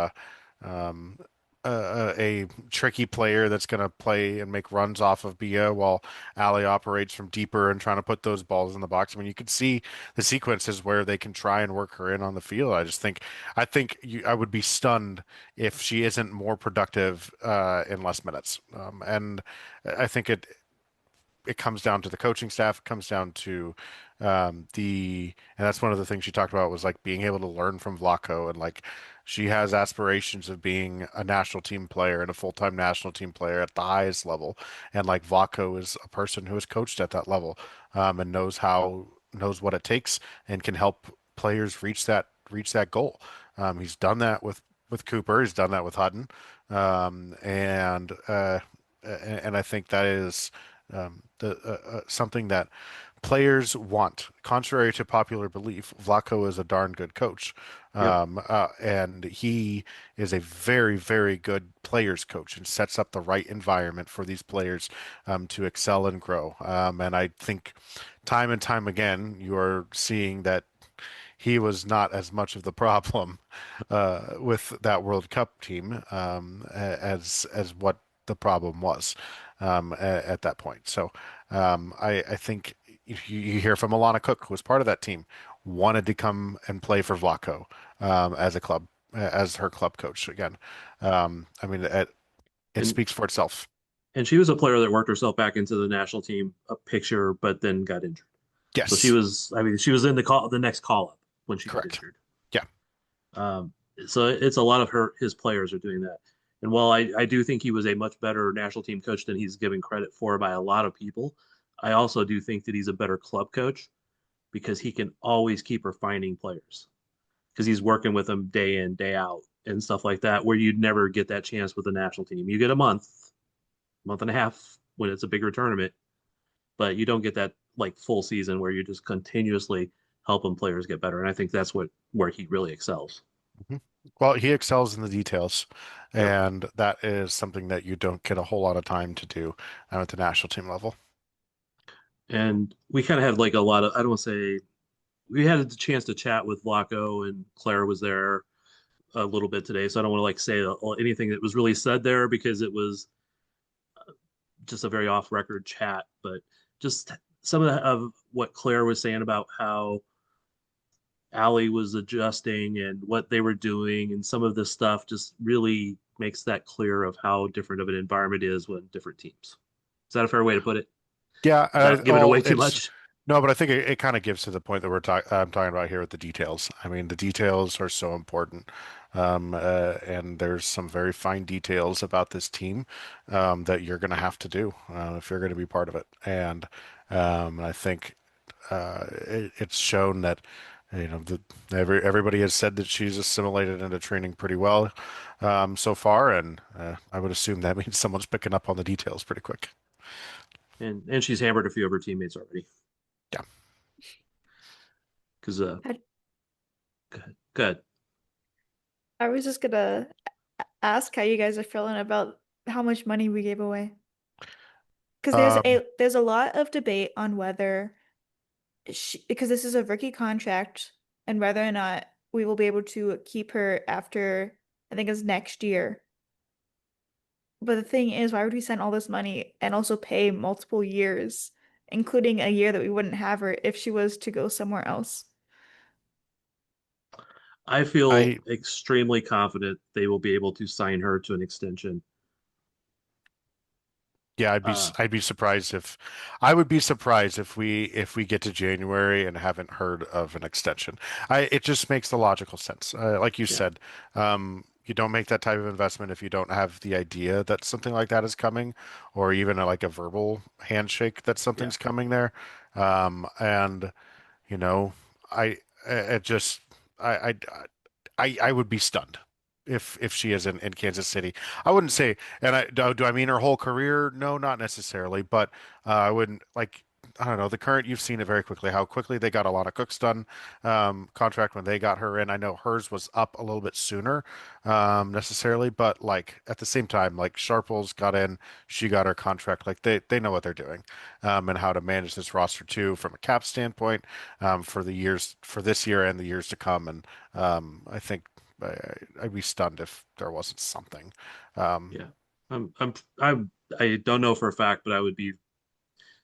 um, a tricky player that's going to play and make runs off of Bia while Ali operates from deeper and trying to put those balls in the box. I mean, you could see the sequences where they can try and work her in on the field. I would be stunned if she isn't more productive in less minutes. And I think it comes down to the coaching staff. It comes down to and that's one of the things she talked about was like being able to learn from Vlaco, and like she has aspirations of being a national team player and a full-time national team player at the highest level. And like Vlaco is a person who has coached at that level, and knows what it takes and can help players reach that goal. He's done that with Cooper. He's done that with Hutton, and I think that is something that players want. Contrary to popular belief, Vlaco is a darn good coach. And he is a very, very good players coach and sets up the right environment for these players to excel and grow. And I think time and time again, you are seeing that he was not as much of the problem with that World Cup team as what the problem was at that point. So I think you hear from Alana Cook, who was part of that team, wanted to come and play for Vlaco as her club coach again. I mean, it speaks for itself. And she was a player that worked herself back into the national team picture, but then got injured. Yes. So she was in the next call up when she got injured. Yeah. So it's a lot of his players are doing that. And while I do think he was a much better national team coach than he's given credit for by a lot of people, I also do think that he's a better club coach because he can always keep refining players because he's working with them day in, day out and stuff like that, where you'd never get that chance with the national team. You get a month and a half when it's a bigger tournament, but you don't get that like full season where you're just continuously helping players get better. And I think that's where he really excels. Mm-hmm. Well, he excels in the details, and that is something that you don't get a whole lot of time to do at the national team level. And we kind of had like a lot of, I don't want to say, we had a chance to chat with Vlaco, and Claire was there a little bit today. So I don't want to like say anything that was really said there because it was just a very off record chat, but just some of what Claire was saying about how Allie was adjusting and what they were doing, and some of this stuff just really makes that clear of how different of an environment is with different teams. Is that a fair way to put it? Yeah, giving away too much. No, but I think it kind of gives to the point that I'm talking about here with the details. I mean, the details are so important, and there's some very fine details about this team that you're going to have to do if you're going to be part of it. And I think it's shown that everybody has said that she's assimilated into training pretty well so far, and I would assume that means someone's picking up on the details pretty quick. And she's hammered a few of her teammates already. Yeah. Because good. I was just gonna ask how you guys are feeling about how much money we gave away. Because there's a lot of debate on whether because this is a rookie contract and whether or not we will be able to keep her after, I think it's next year. But the thing is, why would we send all this money and also pay multiple years, including a year that we wouldn't have her if she was to go somewhere else? I feel extremely confident they will be able to sign her to an extension. Yeah, I would be surprised if we get to January and haven't heard of an extension. It just makes the logical sense. Like you said, you don't make that type of investment if you don't have the idea that something like that is coming, or even like a verbal handshake that something's coming there. And I would be stunned if she is in Kansas City. I wouldn't say, and do I mean her whole career? No, not necessarily, but I wouldn't like. I don't know, the current, you've seen it very quickly, how quickly they got Alana Cook's done contract when they got her in. I know hers was up a little bit sooner necessarily, but like at the same time, like Sharples got in, she got her contract. Like they know what they're doing and how to manage this roster too from a cap standpoint for the years, for this year and the years to come. And I think I'd be stunned if there wasn't something. Yeah, I don't know for a fact, but I would be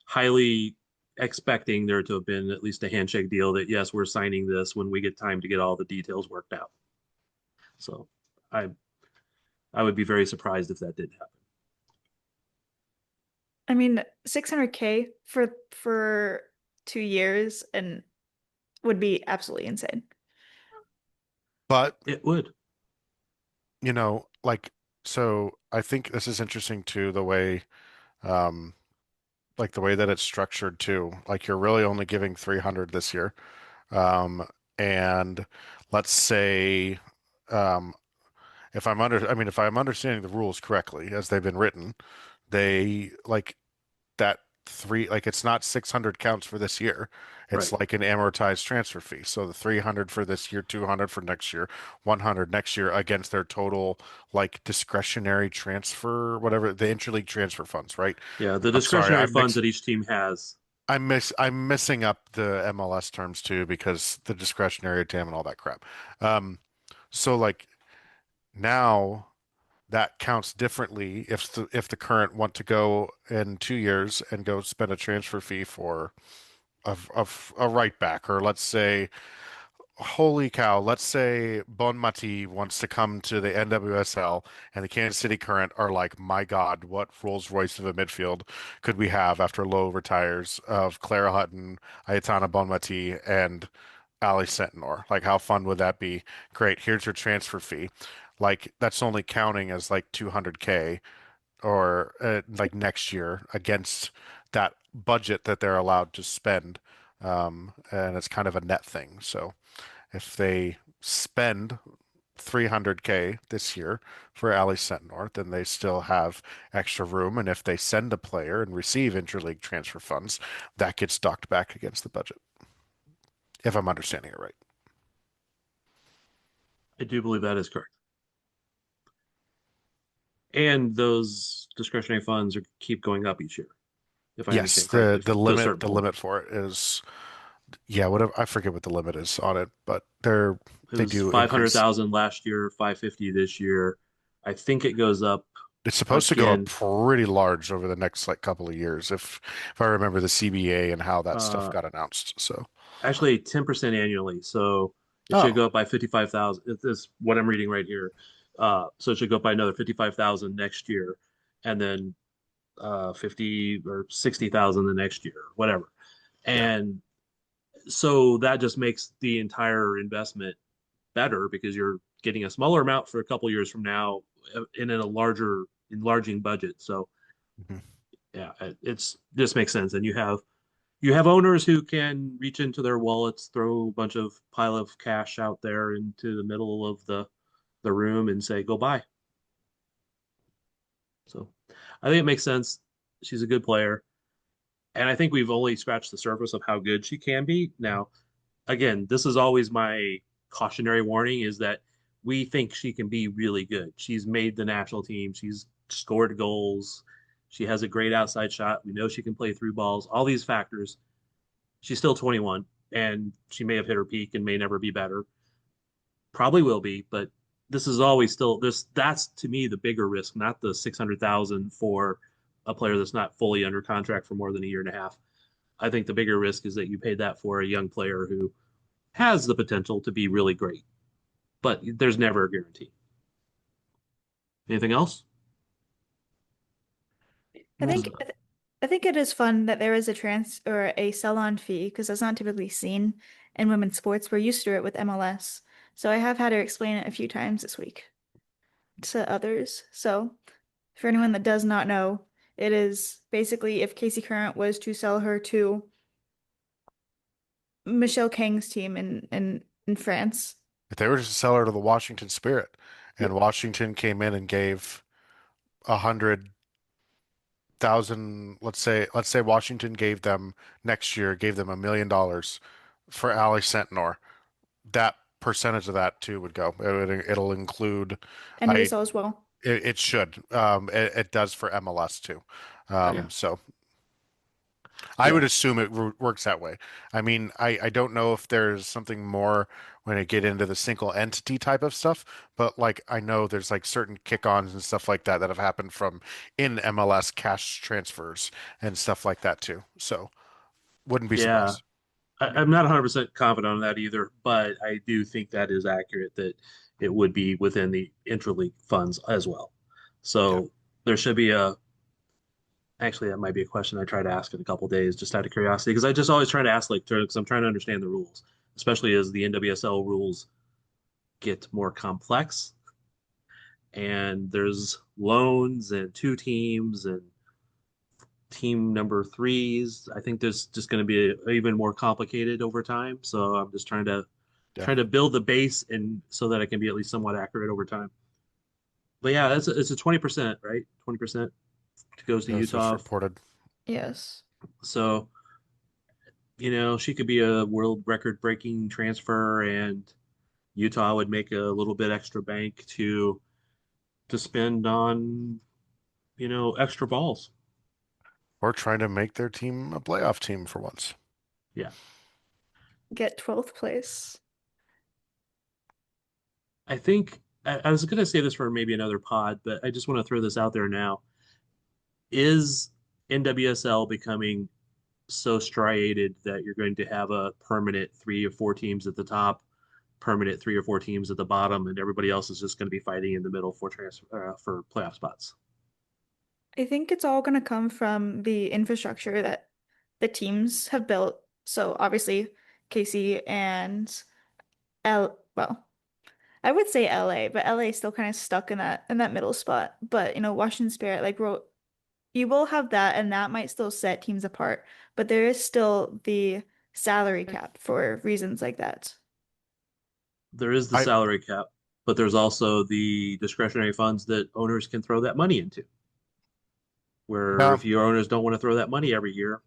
highly expecting there to have been at least a handshake deal that yes, we're signing this when we get time to get all the details worked out. So I would be very surprised if that did happen. I mean, 600K for 2 years and would be absolutely insane. But it would, like, so I think this is interesting too, the way, like the way that it's structured too. Like you're really only giving 300 this year. And let's say, if I'm understanding the rules correctly as they've been written, they like that it's not 600 counts for this year. It's Right. like an amortized transfer fee. So the 300 for this year, 200 for next year, 100 next year against their total like discretionary transfer, whatever, the interleague transfer funds, right? Yeah, the I'm sorry, discretionary funds that each team has. I'm missing up the MLS terms too because the discretionary TAM and all that crap. So like now that counts differently if the current want to go in 2 years and go spend a transfer fee for a right back, or let's say, holy cow, let's say Bonmati wants to come to the NWSL and the Kansas City Current are like, my God, what Rolls Royce of a midfield could we have after Lowe retires of Clara Hutton, Ayatana Bonmati, and Ali Sentinor? Like, how fun would that be? Great, here's your transfer fee. Like, that's only counting as like 200K or like next year against that budget that they're allowed to spend. And it's kind of a net thing. So if they spend 300K this year for Ali Sentinor, then they still have extra room. And if they send a player and receive interleague transfer funds, that gets docked back against the budget. If I'm understanding it right. I do believe that is correct. And those discretionary funds keep going up each year. If I Yes, understand correctly, the to a limit certain the point. limit for it is, yeah, whatever, I forget what the limit is on it, but they It was do 500,000 last year, 550 this year. I think it goes up. It's supposed to go again. up pretty large over the next like couple of years, if I remember the CBA and how that stuff got announced. So Actually 10% annually. So it Oh. should go up by 55,000. It's what I'm reading right here. So it should go up by another 55,000 next year, and then 50 or 60,000 the next year, whatever. And so that just makes the entire investment better because you're getting a smaller amount for a couple years from now and in a larger enlarging budget. So yeah, it's just makes sense. And you have owners who can reach into their wallets, throw a bunch of pile of cash out there into the middle of the room and say, go buy. So I think it makes sense. She's a good player. And I think we've only scratched the surface of how good she can be. Now, again, this is always my cautionary warning is that we think she can be really good. She's made the national team. She's scored goals. She has a great outside shot. We know she can play through balls. All these factors. She's still 21, and she may have hit her peak and may never be better. Probably will be, but this is always still this. That's to me the bigger risk, not the 600,000 for a player that's not fully under contract for more than a year and a half. I think the bigger risk is that you paid that for a young player who has the potential to be really great, but there's never a guarantee. Anything else? I think it is fun that there is a trans or a sell-on fee because that's not typically seen in women's sports. We're used to it with MLS. So I have had her explain it a few times this week to others. So for anyone that does not know, it is basically if KC Current was to sell her to Michelle Kang's team in France. if they were to sell her to the Washington Spirit and Washington came in and gave $100,000 $100,000, let's say Washington gave them $1 million for Ali Sentinor, that percentage of that too would go. It'll include NWSL as well. It should. It does for MLS too. So I would assume it works that way. I mean, I don't know if there's something more when I get into the single entity type of stuff, but like I know there's like certain kick-ons and stuff like that have happened from in MLS cash transfers and stuff like that too. So wouldn't be surprised. I'm not 100% confident on that either, but I do think that is accurate that it would be within the intra-league funds as well. So there should be actually, that might be a question I try to ask in a couple of days, just out of curiosity, because I just always try to ask, because I'm trying to understand the rules, especially as the NWSL rules get more complex. And there's loans and 2 teams and team number 3s. I think there's just going to be even more complicated over time. So I'm just trying to build the base and so that I can be at least somewhat accurate over time. But yeah, it's a 20%, right? 20% goes to Utah. Reported. Yes. So, she could be a world record breaking transfer, and Utah would make a little bit extra bank to spend on, extra balls. Or trying to make their team a playoff team for once. Yeah. Get 12th place. I think I was going to say this for maybe another pod, but I just want to throw this out there now. Is NWSL becoming so striated that you're going to have a permanent 3 or 4 teams at the top, permanent 3 or 4 teams at the bottom, and everybody else is just going to be fighting in the middle for playoff spots? I think it's all going to come from the infrastructure that the teams have built. So obviously, KC and I would say LA, but LA is still kind of stuck in that middle spot. But Washington Spirit, you will have that, and that might still set teams apart. But there is still the salary cap for reasons like that. There is the salary cap, but there's also the discretionary funds that owners can throw that money into. Where if your owners don't want to throw that money every year.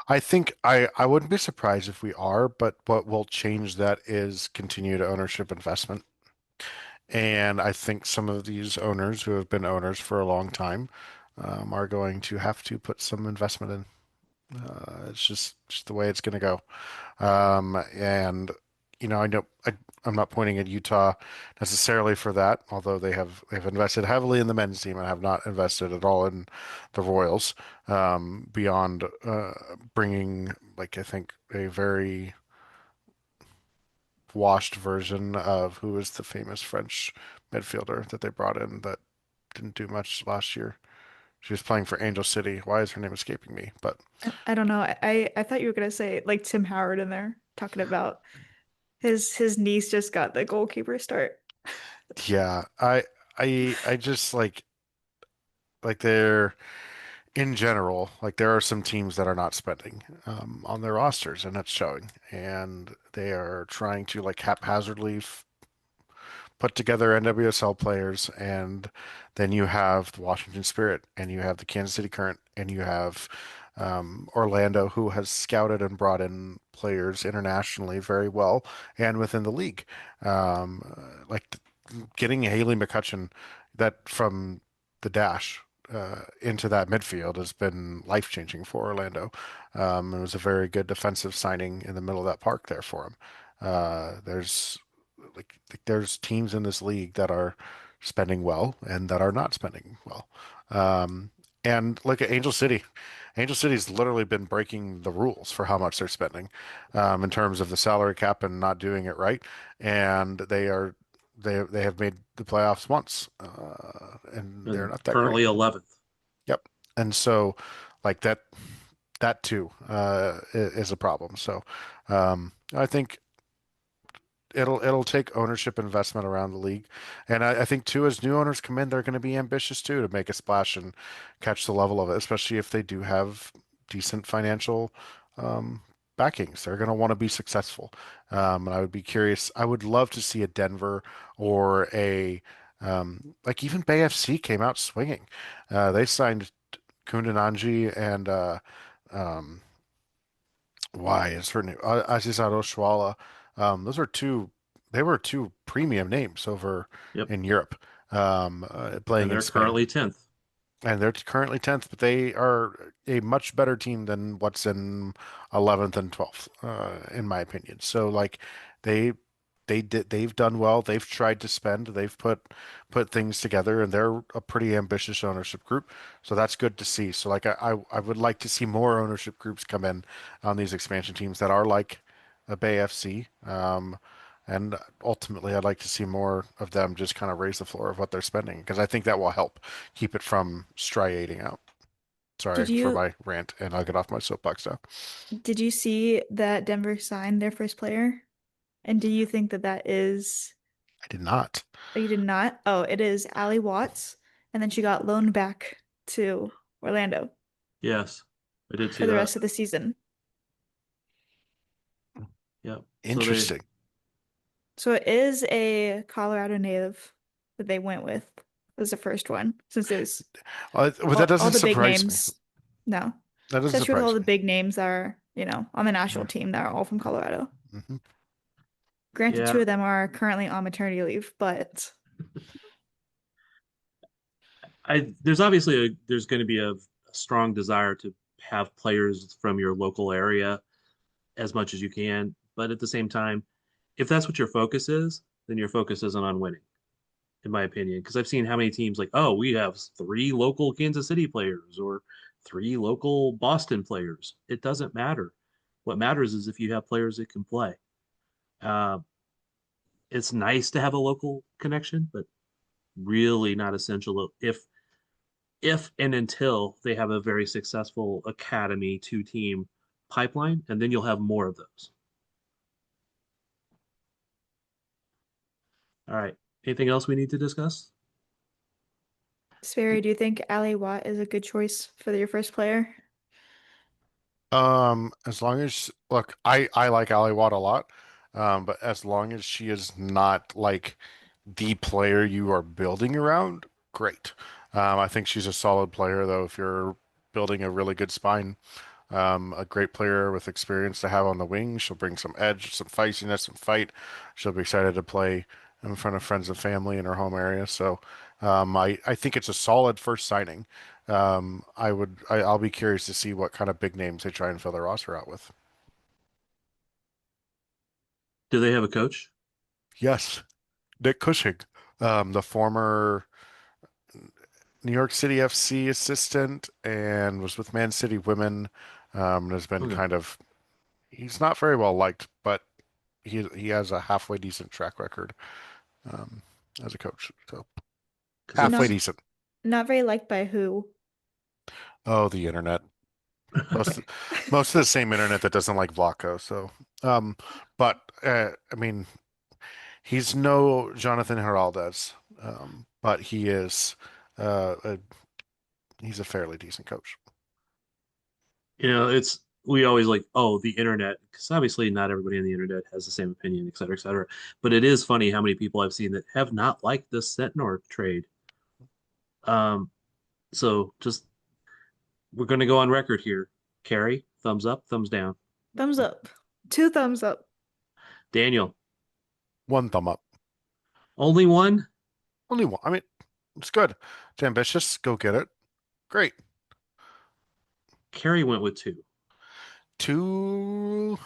I think I wouldn't be surprised if we are, but what will change that is continued ownership investment. And I think some of these owners who have been owners for a long time are going to have to put some investment in. It's just the way it's going to go. And I know I'm not pointing at Utah necessarily for that, although they've invested heavily in the men's team and have not invested at all in the Royals, beyond bringing I think a very washed version of who is the famous French midfielder that they brought in that didn't do much last year. She was playing for Angel City. Why is her name escaping me? But I don't know. I thought you were gonna say Tim Howard in there talking about his niece just got the goalkeeper start. Yeah, I just they're in general, there are some teams that are not spending on their rosters, and that's showing. And they are trying to haphazardly put together NWSL players, and then you have the Washington Spirit, and you have the Kansas City Current, and you have Orlando, who has scouted and brought in players internationally very well and within the league. Getting Haley McCutcheon from the Dash into that midfield has been life-changing for Orlando. It was a very good defensive signing in the middle of that park there for him. There's teams in this league that are spending well and that are not spending well. And look at Angel City. Angel City's literally been breaking the rules for how much they're spending in terms of the salary cap and not doing it right. And they have made the playoffs once, and they're not that currently great. 11th. Yep. And so that too is a problem. So I think it'll take ownership investment around the league. And I think too, as new owners come in, they're going to be ambitious too to make a splash and catch the level of it, especially if they do have decent financial backings. They're going to want to be successful. And I would be curious. I would love to see a Denver or a even Bay FC came out swinging. They signed Kundananji and why is her name? Aziza Oshwala. Those are two. They were two premium names over in Europe, playing And they're in Spain. currently 10th. And they're currently 10th, but they are a much better team than what's in 11th and 12th, in my opinion. So like they've done well. They've tried to spend. They've put things together, and they're a pretty ambitious ownership group. So that's good to see. So like I would like to see more ownership groups come in on these expansion teams that are like a Bay FC. And ultimately, I'd like to see more of them just kind of raise the floor of what they're spending, because I think that will help keep it from striating out. Sorry for my rant, and I'll get off my soapbox now. Did you see that Denver signed their first player? And do you think that that is? I did not. Oh, you did not? Oh, it is Allie Watts, and then she got loaned back to Orlando Yes, I did see for the that. rest of the season. Yep. Interesting. So it is a Colorado native that they went with as the first one, since there's Well, that doesn't all the big surprise names. me. No, That doesn't especially with all surprise the me. big names that are, on the national team that are all from Colorado. Mm-hmm. Granted, Yeah. 2 of them are currently on maternity leave, but There's obviously there's going to be a strong desire to have players from your local area as much as you can, but at the same time, if that's what your focus is, then your focus isn't on winning, in my opinion. Because I've seen how many teams like, oh, we have 3 local Kansas City players or 3 local Boston players. It doesn't matter. What matters is if you have players that can play. It's nice to have a local connection, but really not essential if and until they have a very successful academy 2-team pipeline, and then you'll have more of those. All right. Anything else we need to discuss? Sperry, do you think Allie Watt is a good choice for your first player? As long as look, I like Ali Watt a lot, but as long as she is not like the player you are building around, great. I think she's a solid player though. If you're building a really good spine, a great player with experience to have on the wing, she'll bring some edge, some feistiness, some fight. She'll be excited to play in front of friends and family in her home area. So, I think it's a solid first signing. I'll be curious to see what kind of big names they try and fill their roster out with. Do they have a coach? Yes, Nick Cushing, the former New York City FC assistant, and was with Man City Women, and has been kind of. He's not very well liked, but he has a halfway decent track record as a coach. So halfway decent. Not very liked by who? Oh, the internet. Most of the same internet that doesn't like Vlaco. So, but I mean, he's no Jonathan Heraldez, but he is he's a fairly decent coach. We always like, oh, the internet, because obviously not everybody on the internet has the same opinion, et cetera, et cetera. But it is funny how many people I've seen that have not liked this Setnor trade. So just we're going to go on record here. Carrie, thumbs up, thumbs down. Thumbs up. 2 thumbs up. Daniel. 1 thumb up. Only 1? Only 1. I mean, it's good. It's ambitious. Go get it. Great. Carrie went with 2. 2.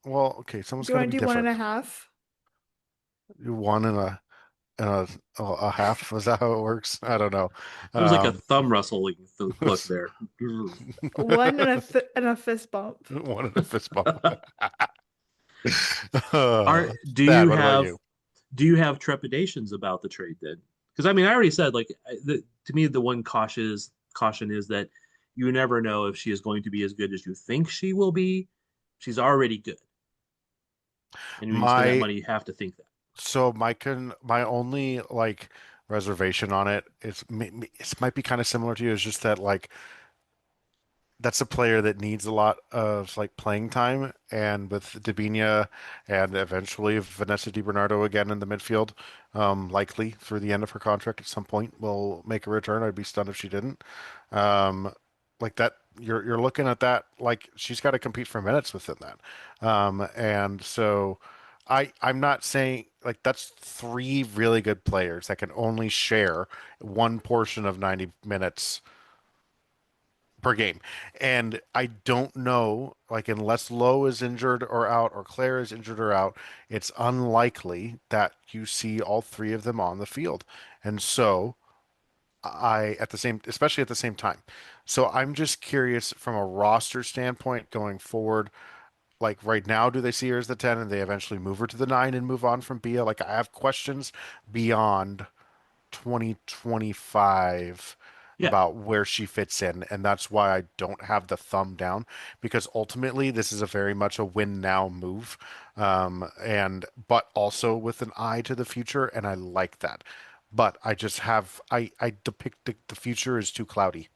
Well, okay. Someone's Do you got to want to be do different. 1.5? 1 and a half. Is that how it works? I don't know. It was like a thumb rustling look there. 1 and a fist bump. 1 and a fist bump. Do you have trepidations about the trade then? Because I mean, I already said, like, to me, the one caution is that you never know if she is going to be as good as you think she will be. She's already good, and when you spend that money, you have to think that. So my only like reservation on it might be kind of similar to you. Is just that like that's a player that needs a lot of like playing time, and with Dabinia and eventually Vanessa DiBernardo again in the midfield, likely through the end of her contract at some point will make a return. I'd be stunned if she didn't. like that. You're looking at that like she's got to compete for minutes within that, and so I'm not saying like that's three really good players that can only share one portion of 90 minutes per game. And I don't know, like unless Lowe is injured or out or Claire is injured or out, it's unlikely that you see all three of them on the field. And so especially at the same time. So I'm just curious from a roster standpoint going forward, like right now, do they see her as the 10 and they eventually move her to the 9 and move on from Bia? Like I have questions beyond 2025 about where she fits in, and that's why I don't have the thumb down, because ultimately this is a very much a win now move, but also with an eye to the future, and I like that. But I just have I depict the future is too cloudy.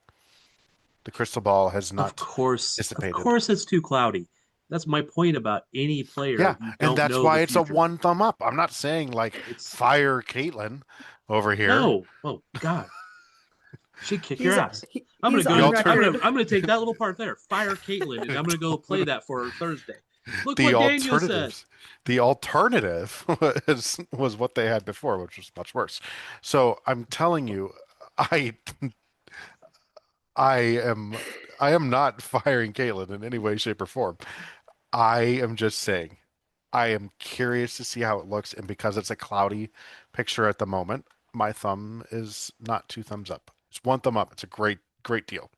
The crystal ball has not dissipated. Of course, it's too cloudy. That's my point about any player. Yeah, and that's why it's a one thumb up. I'm not saying like fire Caitlyn over here. No, oh God, she'd kick your ass. I'm gonna take that little part there. Fire Caitlyn, and I'm gonna go play that for Thursday. Look what Daniel said. The alternative was what they had before, which was much worse. So I'm telling you, I am not firing Caitlyn in any way, shape, or form. I am just saying, I am curious to see how it looks, and because it's a cloudy picture at the moment, my thumb is not 2 thumbs up. It's 1 thumb up. It's a great deal.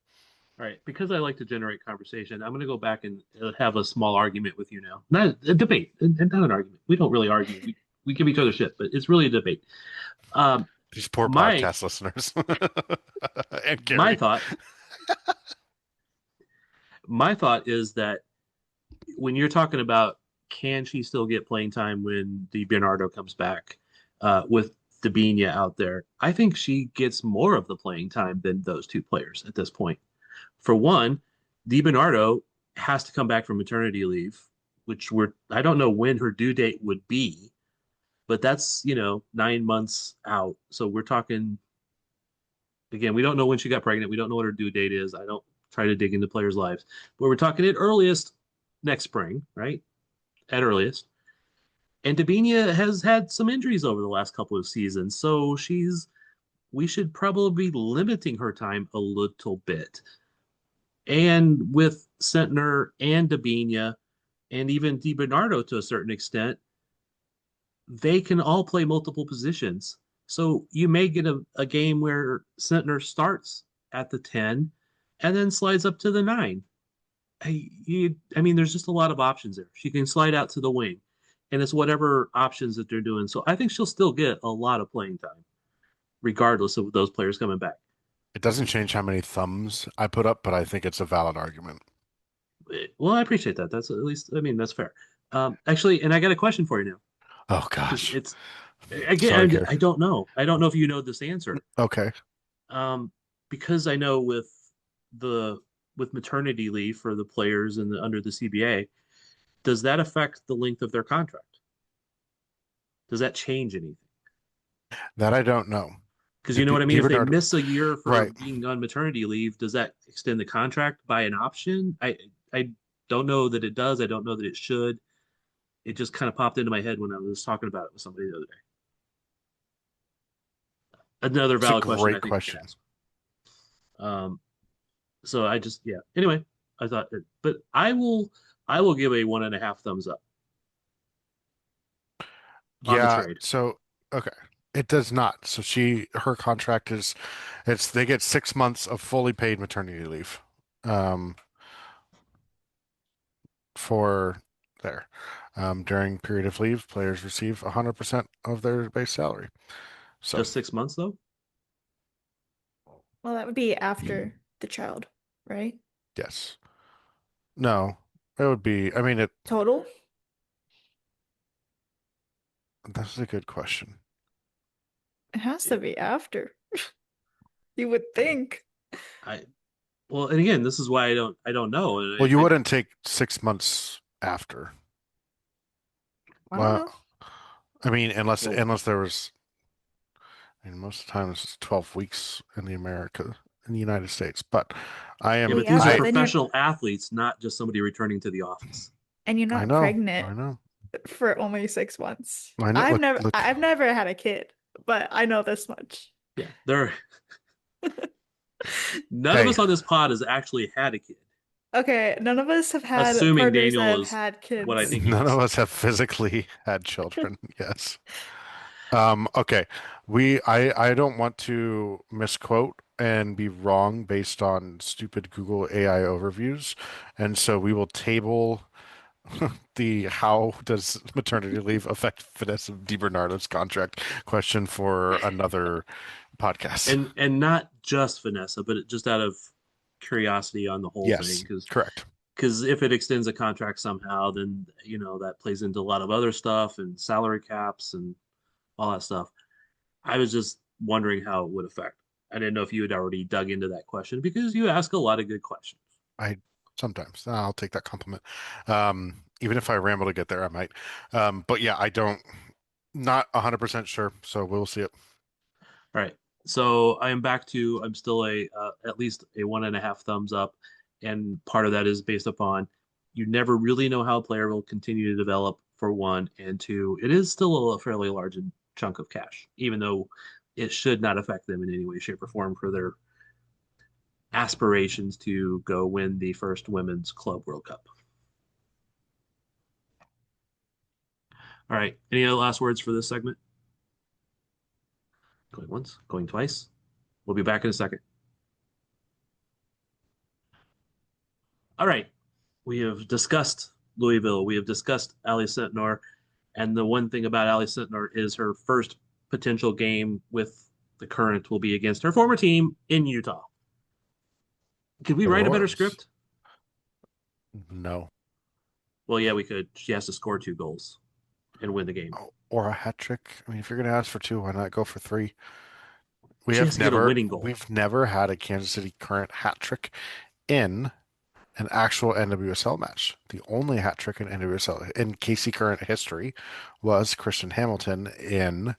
All right, because I like to generate conversation, I'm going to go back and have a small argument with you now. Not a debate, and not an argument. We don't really argue. We give each other shit, but it's really a debate. These poor podcast listeners. And Gary. My thought is that when you're talking about can she still get playing time when DiBernardo comes back with Debinha out there, I think she gets more of the playing time than those two players at this point. For one, DiBernardo has to come back from maternity leave, which I don't know when her due date would be, but that's 9 months out. So we're talking, again, we don't know when she got pregnant. We don't know what her due date is. I don't try to dig into players' lives, but we're talking at earliest next spring, right? At earliest. And Debinha has had some injuries over the last couple of seasons, so we should probably be limiting her time a little bit. And with Sentner and Debinha and even DiBernardo to a certain extent, they can all play multiple positions. So you may get a game where Sentner starts at the 10 and then slides up to the 9. I mean, there's just a lot of options there. She can slide out to the wing, and it's whatever options that they're doing. So I think she'll still get a lot of playing time, regardless of those players coming back. It doesn't change how many thumbs I put up, but I think it's a valid argument. Well, I appreciate that. That's that's fair. Actually, and I got a question for you now. Oh gosh, it's again. Sorry, I don't know. I don't know if you know this answer. Okay. Because I know with maternity leave for the players under the CBA, does that affect the length of their contract? Does that change anything? That I don't know. Because you know what I mean? If they miss a year for being on maternity leave, does that extend the contract by an option? I don't know that it does. I don't know that it should. It just kind of popped into my head when I was talking about it with somebody the other day. Another valid question. Great question. So I just Anyway, I thought, but I will give a 1.5 thumbs up. Yeah. So okay. It does not. So her contract they get 6 months of fully paid maternity leave. During period of leave, players receive 100% of their base salary. So just 6 months though? Well, that would be after the child, right? Yes. No, it would be, total? That's a good question. It has to be after. You would think. Well, and again, this is why I don't know. Well, you wouldn't take 6 months after. Well, unless there was, most of the time it's 12 weeks in in the United States. But I am. Yeah, but these are professional athletes, not just somebody returning to the office. And you're I not know. pregnant I know. for only 6 months. I know. I've never had a kid, but I know this much. Yeah, none of us on this pod has actually had a kid. Okay, none of us have had Assuming partners Daniel that have is had kids. what I think. None of us have physically had children. Yes. Okay. I don't want to misquote and be wrong based on stupid Google AI overviews, and so we will table the how does maternity leave affect Vanessa DiBernardo's contract question for another podcast. And not just Vanessa, but just out of curiosity on the whole Yes, thing. correct. Because if it extends a contract somehow, then that plays into a lot of other stuff and salary caps and all that stuff. I was just wondering how it would affect. I didn't know if you had already dug into that question because you ask a lot of good questions. Sometimes I'll take that compliment. Even if I ramble to get there, I might. But yeah, not 100% sure. So we'll see it. All right. So I'm still at least a 1.5 thumbs up. And part of that is based upon you never really know how a player will continue to develop, for one, and two, it is still a fairly large chunk of cash, even though it should not affect them in any way, shape, or form for their aspirations to go win the first Women's Club World Cup. All right. Any other last words for this segment? Going once, going twice. We'll be back in a second. All right. We have discussed Louisville. We have discussed Ally Sentnor. And the one thing about Ally Sentnor is her first potential game with the Current will be against her former team in Utah. Could we write a better script? No. Well, yeah, we could. She has to score 2 goals and win the game. Or a hat trick. I mean, if you're going to ask for 2, why not go for 3? She has to get a winning goal. We've never had a Kansas City Current hat trick in an actual NWSL match. The only hat trick in NWSL in KC Current history was Kristen Hamilton in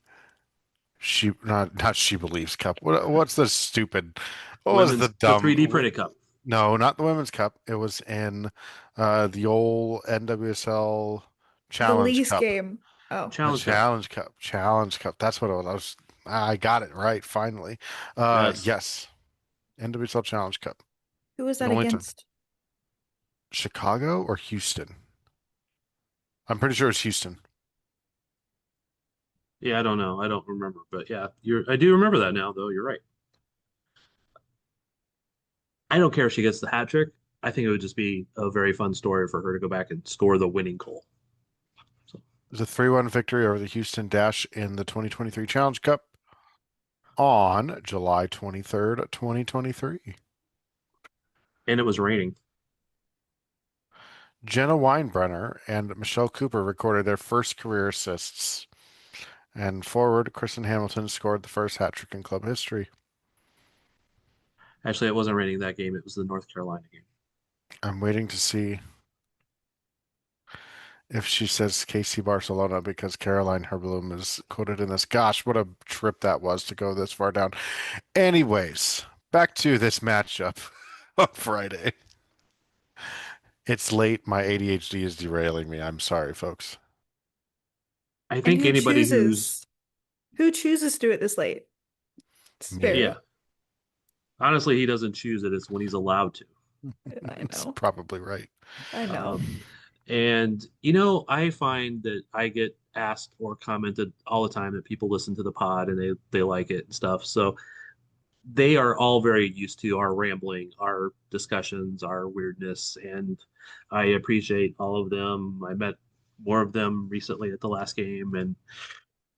not She Believes Cup. What's the stupid? What was the dumb? The 3D Printed Cup. No, not the Women's Cup. It was in the old NWSL Challenge the least Cup. game. Oh, Challenge Cup. That's what it was. I got it right finally. Yes. NWSL Challenge Cup. Who was that against? Chicago or Houston? I'm pretty sure it's Houston. Yeah, I don't know. I don't remember, but yeah, I do remember that now, though. You're right. I don't care if she gets the hat trick. I think it would just be a very fun story for her to go back and score the winning goal. It was a 3-1 victory over the Houston Dash in the 2023 Challenge Cup on July 23rd, 2023. And it was raining. Jenna Weinbrenner and Michelle Cooper recorded their first career assists. And forward, Kristen Hamilton scored the first hat trick in club history. Actually, it wasn't raining that game. It was the North Carolina game. I'm waiting to see if she says KC Barcelona because Caroline Herblum is quoted in this. Gosh, what a trip that was to go this far down. Anyways, back to this matchup on Friday. It's late. My ADHD is derailing me. I'm sorry, folks. I think anybody who chooses to do it this late? Yeah. Honestly, he doesn't choose it. It's when he's allowed to. I know. That's probably right. I know. And, I find that I get asked or commented all the time that people listen to the pod and they like it and stuff. So they are all very used to our rambling, our discussions, our weirdness. And I appreciate all of them. I met more of them recently at the last game. And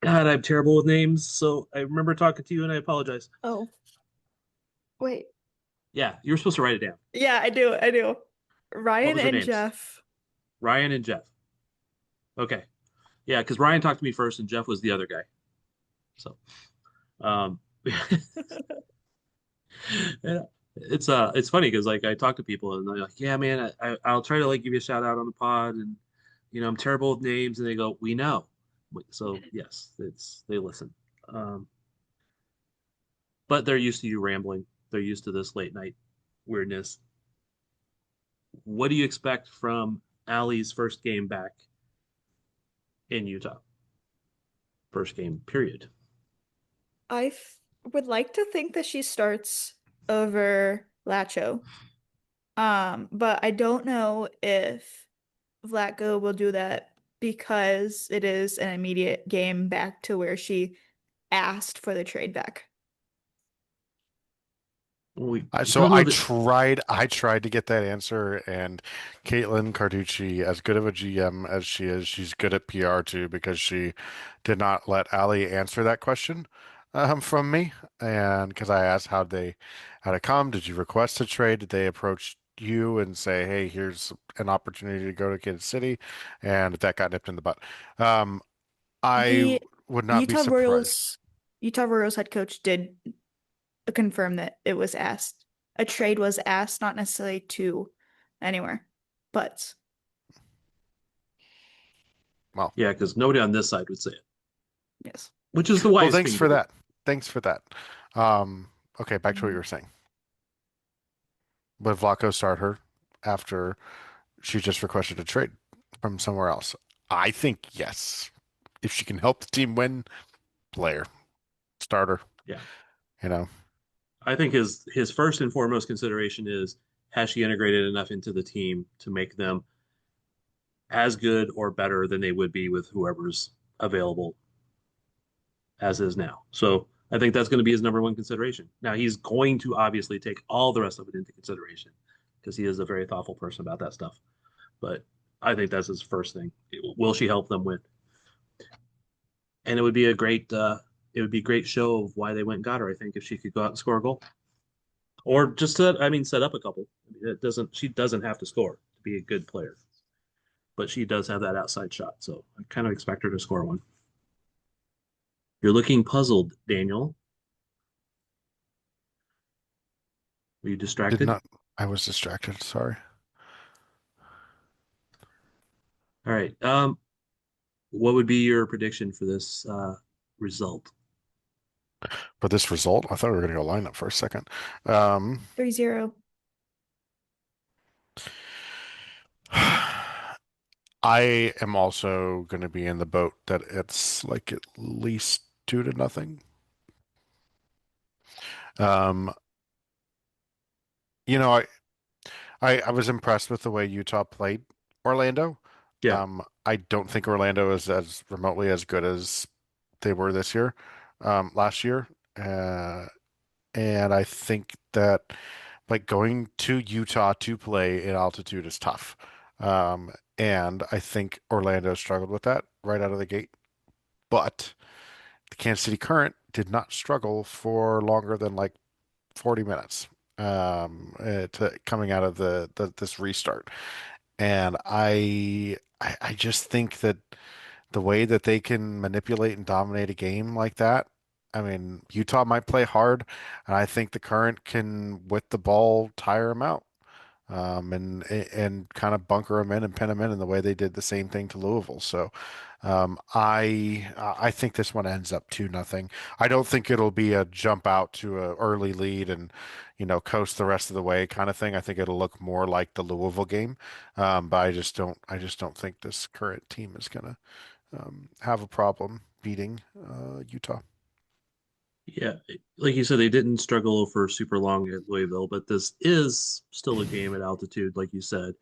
God, I'm terrible with names. So I remember talking to you and I apologize. Oh. Wait. Yeah, you were supposed to write it down. Yeah, I do. Ryan and Jeff. Ryan and Jeff. Okay. Yeah, because Ryan talked to me first and Jeff was the other guy. So yeah, it's funny because I talk to people and they're like, yeah, man, I'll try to give you a shout out on the pod and I'm terrible with names, and they go, we know. So yes, they listen. But they're used to you rambling. They're used to this late night weirdness. What do you expect from Allie's first game back in Utah? First game, period. I would like to think that she starts over Lacho. But I don't know if Vlatko will do that because it is an immediate game back to where she asked for the trade back. I tried to get that answer, and Caitlin Carducci, as good of a GM as she is, she's good at PR too, because she did not let Allie answer that question from me. And because I asked how it come, did you request a trade? Did they approach you and say, hey, here's an opportunity to go to Kansas City? And that got nipped in the butt. I would not be surprised. Utah Royals head coach did confirm that it was asked. A trade was asked, not necessarily to anywhere, but. Well, yeah, because nobody on this side would say it. Yes. Which is the wise thanks thing for to do. that. Thanks for that. Okay, back to what you were saying. Would Vlatko start her after she just requested a trade from somewhere else? I think yes. If she can help the team win, player, starter. Yeah. You know. I think his first and foremost consideration is, has she integrated enough into the team to make them as good or better than they would be with whoever's available as is now. So I think that's going to be his number one consideration. Now he's going to obviously take all the rest of it into consideration because he is a very thoughtful person about that stuff. But I think that's his first thing. Will she help them win? And it would be a great show of why they went and got her. I think if she could go out and score a goal, or just set up a couple. She doesn't have to score to be a good player, but she does have that outside shot. So I kind of expect her to score one. You're looking puzzled, Daniel. Were you distracted? I was distracted. Sorry. All right. What would be your prediction for this result? For this result, I thought we were going to go lineup for a second. 3-0. I am also going to be in the boat that it's like at least 2-0. You know, I was impressed with the way Utah played Orlando. Yeah. I don't think Orlando is as remotely as good as they were this year, last year. And I think that like going to Utah to play in altitude is tough. And I think Orlando struggled with that right out of the gate. But the Kansas City Current did not struggle for longer than like 40 minutes coming out of this restart. And I just think that the way that they can manipulate and dominate a game like that, I mean, Utah might play hard, and I think the Current can, with the ball, tire them out, and kind of bunker them in and pin them in the way they did the same thing to Louisville. So, I think this one ends up 2-0. I don't think it'll be a jump out to an early lead and, coast the rest of the way kind of thing. I think it'll look more like the Louisville game, but I just don't think this Current team is gonna have a problem beating Utah. Yeah, like you said, they didn't struggle for super long at Louisville, but this is still a game at altitude, like you said.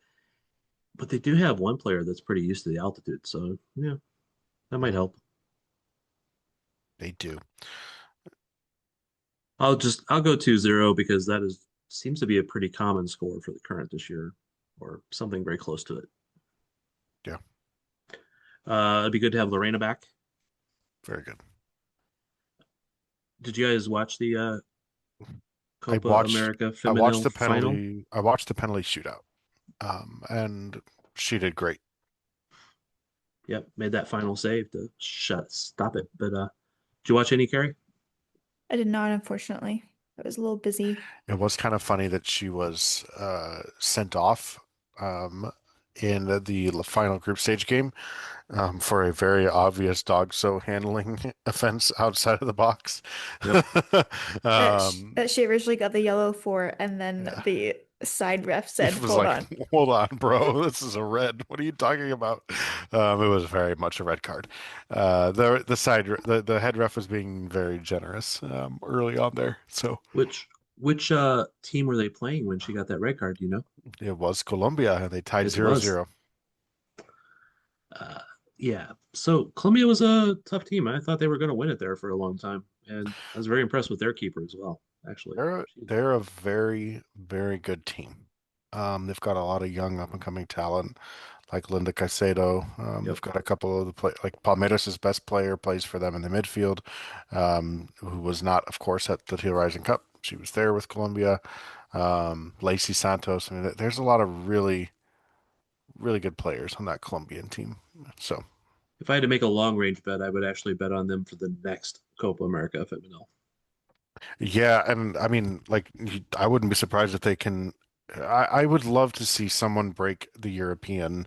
But they do have one player that's pretty used to the altitude, so yeah, that might help. They do. I'll go 2-0 because that seems to be a pretty common score for the Current this year, or something very close to it. Yeah. It'd be good to have Lorena back. Very good. Did you guys watch the Copa America I watched the final? penalty. I watched the penalty shootout, and she did great. Yep, made that final save to stop it. But did you watch any, Carrie? I did not, unfortunately. I was a little busy. It was kind of funny that she was sent off in the final group stage game for a very obvious dog so handling offense outside of the box. That she originally got the yellow for, and then the side ref said, It was "Hold like, on." hold on, bro. This is a red. What are you talking about? It was very much a red card. The head ref was being very generous early on there. So Which team were they playing when she got that red card? Do you know? it was Colombia, and they tied It 0-0. Yeah. So Colombia was a tough team. I thought they were going to win it there for a long time, and I was very impressed with their keeper as well. Actually, They're a very, very good team. They've got a lot of young up and coming talent, like Linda Caicedo. They've got a couple of like Palmeiras' best player plays for them in the midfield, who was not, of course, at the Teal Rising Cup. She was there with Colombia. Lacey Santos. I mean, there's a lot of really, really good players on that Colombian team. So, if I had to make a long range bet, I would actually bet on them for the next Copa America Femenil. yeah, and I mean, like, I wouldn't be surprised if they can. I would love to see someone break the European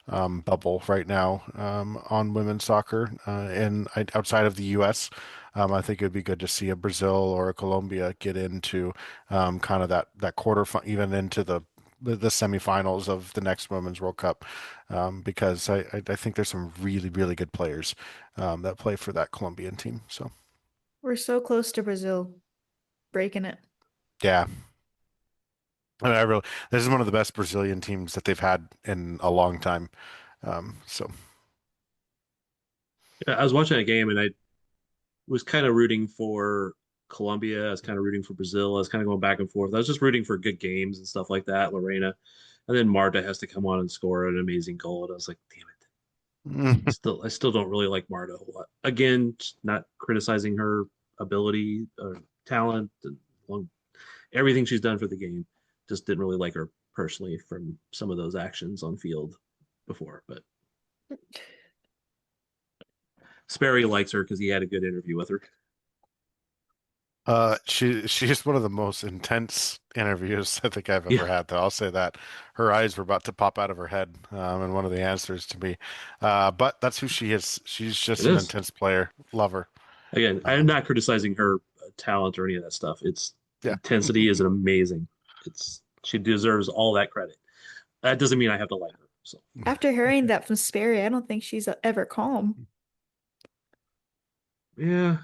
bubble right now on women's soccer, and outside of the U.S. I think it would be good to see a Brazil or a Colombia get into kind of that even into the semifinals of the next Women's World Cup, because I think there's some really, really good players that play for that Colombian team. So We're so close to Brazil breaking it. yeah. I mean, this is one of the best Brazilian teams that they've had in a long time. So I was watching a game and I was kind of rooting for Colombia. I was kind of rooting for Brazil. I was kind of going back and forth. I was just rooting for good games and stuff like that. Lorena, and then Marta has to come on and score an amazing goal, and I was like, damn it. I still don't really like Marta a whole lot. Again, not criticizing her ability or talent and everything she's done for the game. Just didn't really like her personally from some of those actions on field before, but Sperry likes her because he had a good interview with her. She's one of the most intense interviews I think I've ever had, though. I'll say that. Her eyes were about to pop out of her head in one of the answers to me. But that's who she is. She's just an intense player. Love her. Again, I'm not criticizing her talent or any of that stuff. Intensity is amazing. She deserves all that credit. That doesn't mean I have to like her. So After hearing that from Sperry, I don't think she's ever calm. yeah,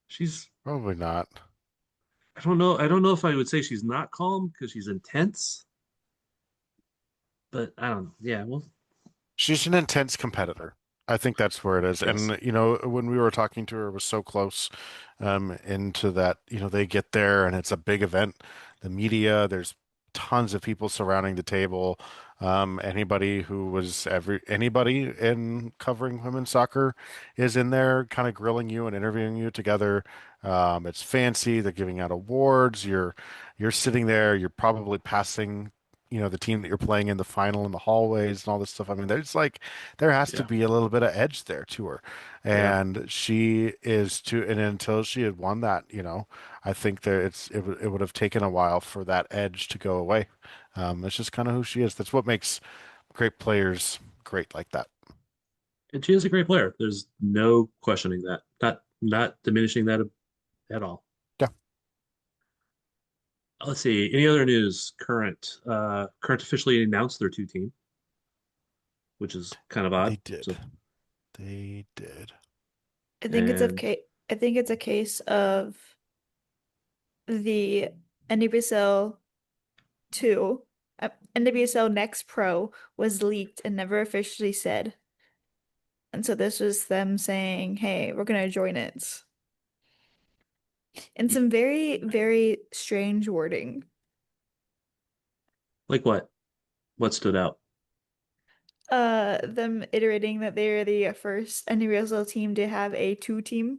she's probably not. I don't know if I would say she's not calm because she's intense. But I don't know. Yeah, well, she's an intense competitor. I think that's where it is. Yes. And, when we were talking to her, it was so close into that, they get there and it's a big event. The media, there's tons of people surrounding the table. Anybody in covering women's soccer is in there kind of grilling you and interviewing you together. It's fancy. They're giving out awards. You're sitting there. You're probably passing the team that you're playing in the final in the hallways and all this stuff. I mean, there has to be a little bit of edge there to her. And she is and until she had won that, I think that it would have taken a while for that edge to go away. It's just kind of who she is. That's what makes great players great like that. And she is a great player. There's no questioning that. Not diminishing that at all. Yeah. Let's see. Any other news? Current officially announced their 2 team, which is kind of odd. They did. I think it's a case of the NWSL 2, NWSL Next Pro was leaked and never officially said. And so this was them saying, hey, we're going to join it. And some very, very strange wording. Like what? What stood out? Them iterating that they're the first NWSL team to have a 2 team.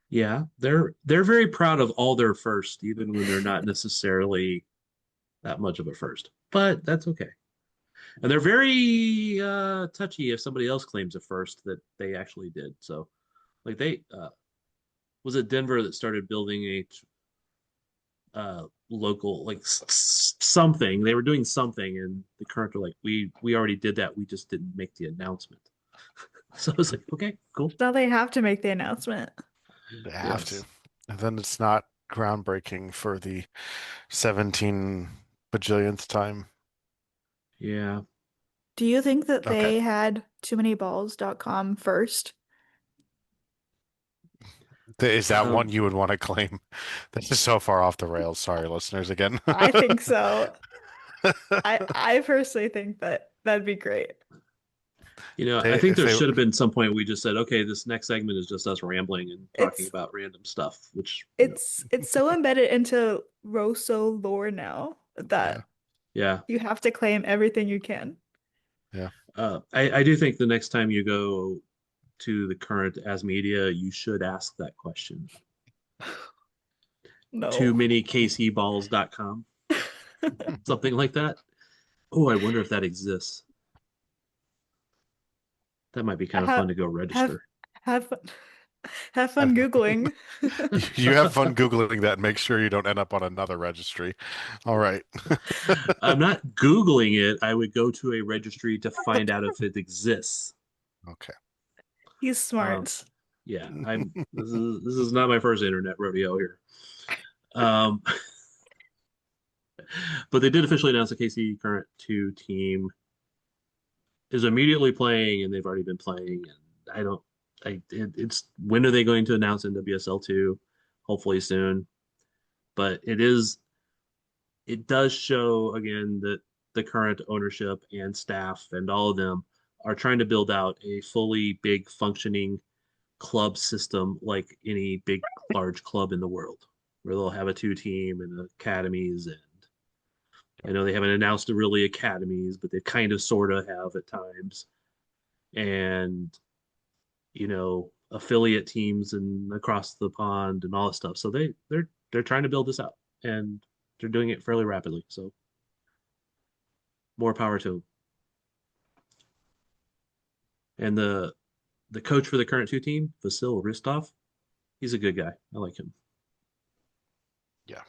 Yeah, they're very proud of all their first, even when they're not necessarily that much of a first. But that's okay. And they're very touchy if somebody else claims a first that they actually did. So, like was it Denver that started building a local, like something. They were doing something, and the current were like, we already did that. We just didn't make the announcement. So I was like, okay, cool. Now they have to make the announcement. They have to. And then it's not groundbreaking for the 17 bajillionth time. Yeah. Do you think that Okay. they had too-many-balls.com first? Is that one you would want to claim? This is so far off the rails. Sorry, listeners, again. I think so. I personally think that that'd be great. You know, They- I think if there they- should have been some point we just said, okay, this next segment is just us rambling and talking about random stuff, which It's so embedded into Rosso lore now that yeah. you have to claim everything you can. Yeah. I do think the next time you go to the current As Media, you should ask that question. No. Too many KCballs.com. Something like that. Oh, I wonder if that exists. That might be kind of fun to go register. Have fun Googling. You have fun Googling that. Make sure you don't end up on another registry. All right. I'm not Googling it. I would go to a registry to find out if it exists. Okay. He's smart. Yeah, this is not my first internet rodeo here. But they did officially announce the KC Current 2 team is immediately playing, and they've already been playing. And it's when are they going to announce NWSL 2? Hopefully soon. But it does show again that the current ownership and staff and all of them are trying to build out a fully big functioning club system like any big large club in the world, where they'll have a 2 team and academies. And I know they haven't announced really academies, but they kind of sort of have at times. And you know, affiliate teams and across the pond and all that stuff. So they're trying to build this out, and they're doing it fairly rapidly. So more power to them. And the coach for the current 2 team, Vasil Ristov, he's a good guy. I like him. Yeah.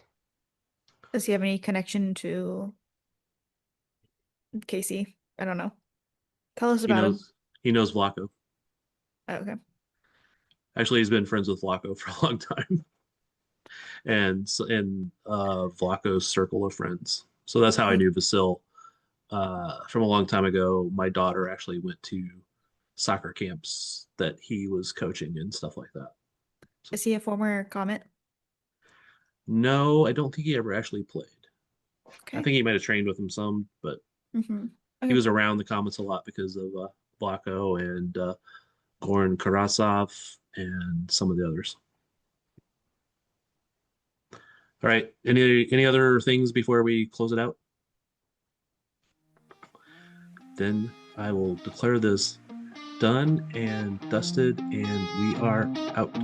Does he have any connection to Casey? I don't know. Tell us about him. He knows Vlaco. Oh, okay. Actually, he's been friends with Vlaco for a long time, and Vlaco's circle of friends. So that's how I knew Vasil from a long time ago. My daughter actually went to soccer camps that he was coaching and stuff like that. Is he a former Comet? No, I don't think he ever actually played. Okay. I think he might have trained with him some, but he was around the Comets a lot because of Vlaco and Goran Karasov and some of the others. All right. Any other things before we close it out? Then I will declare this done and dusted, and we are out.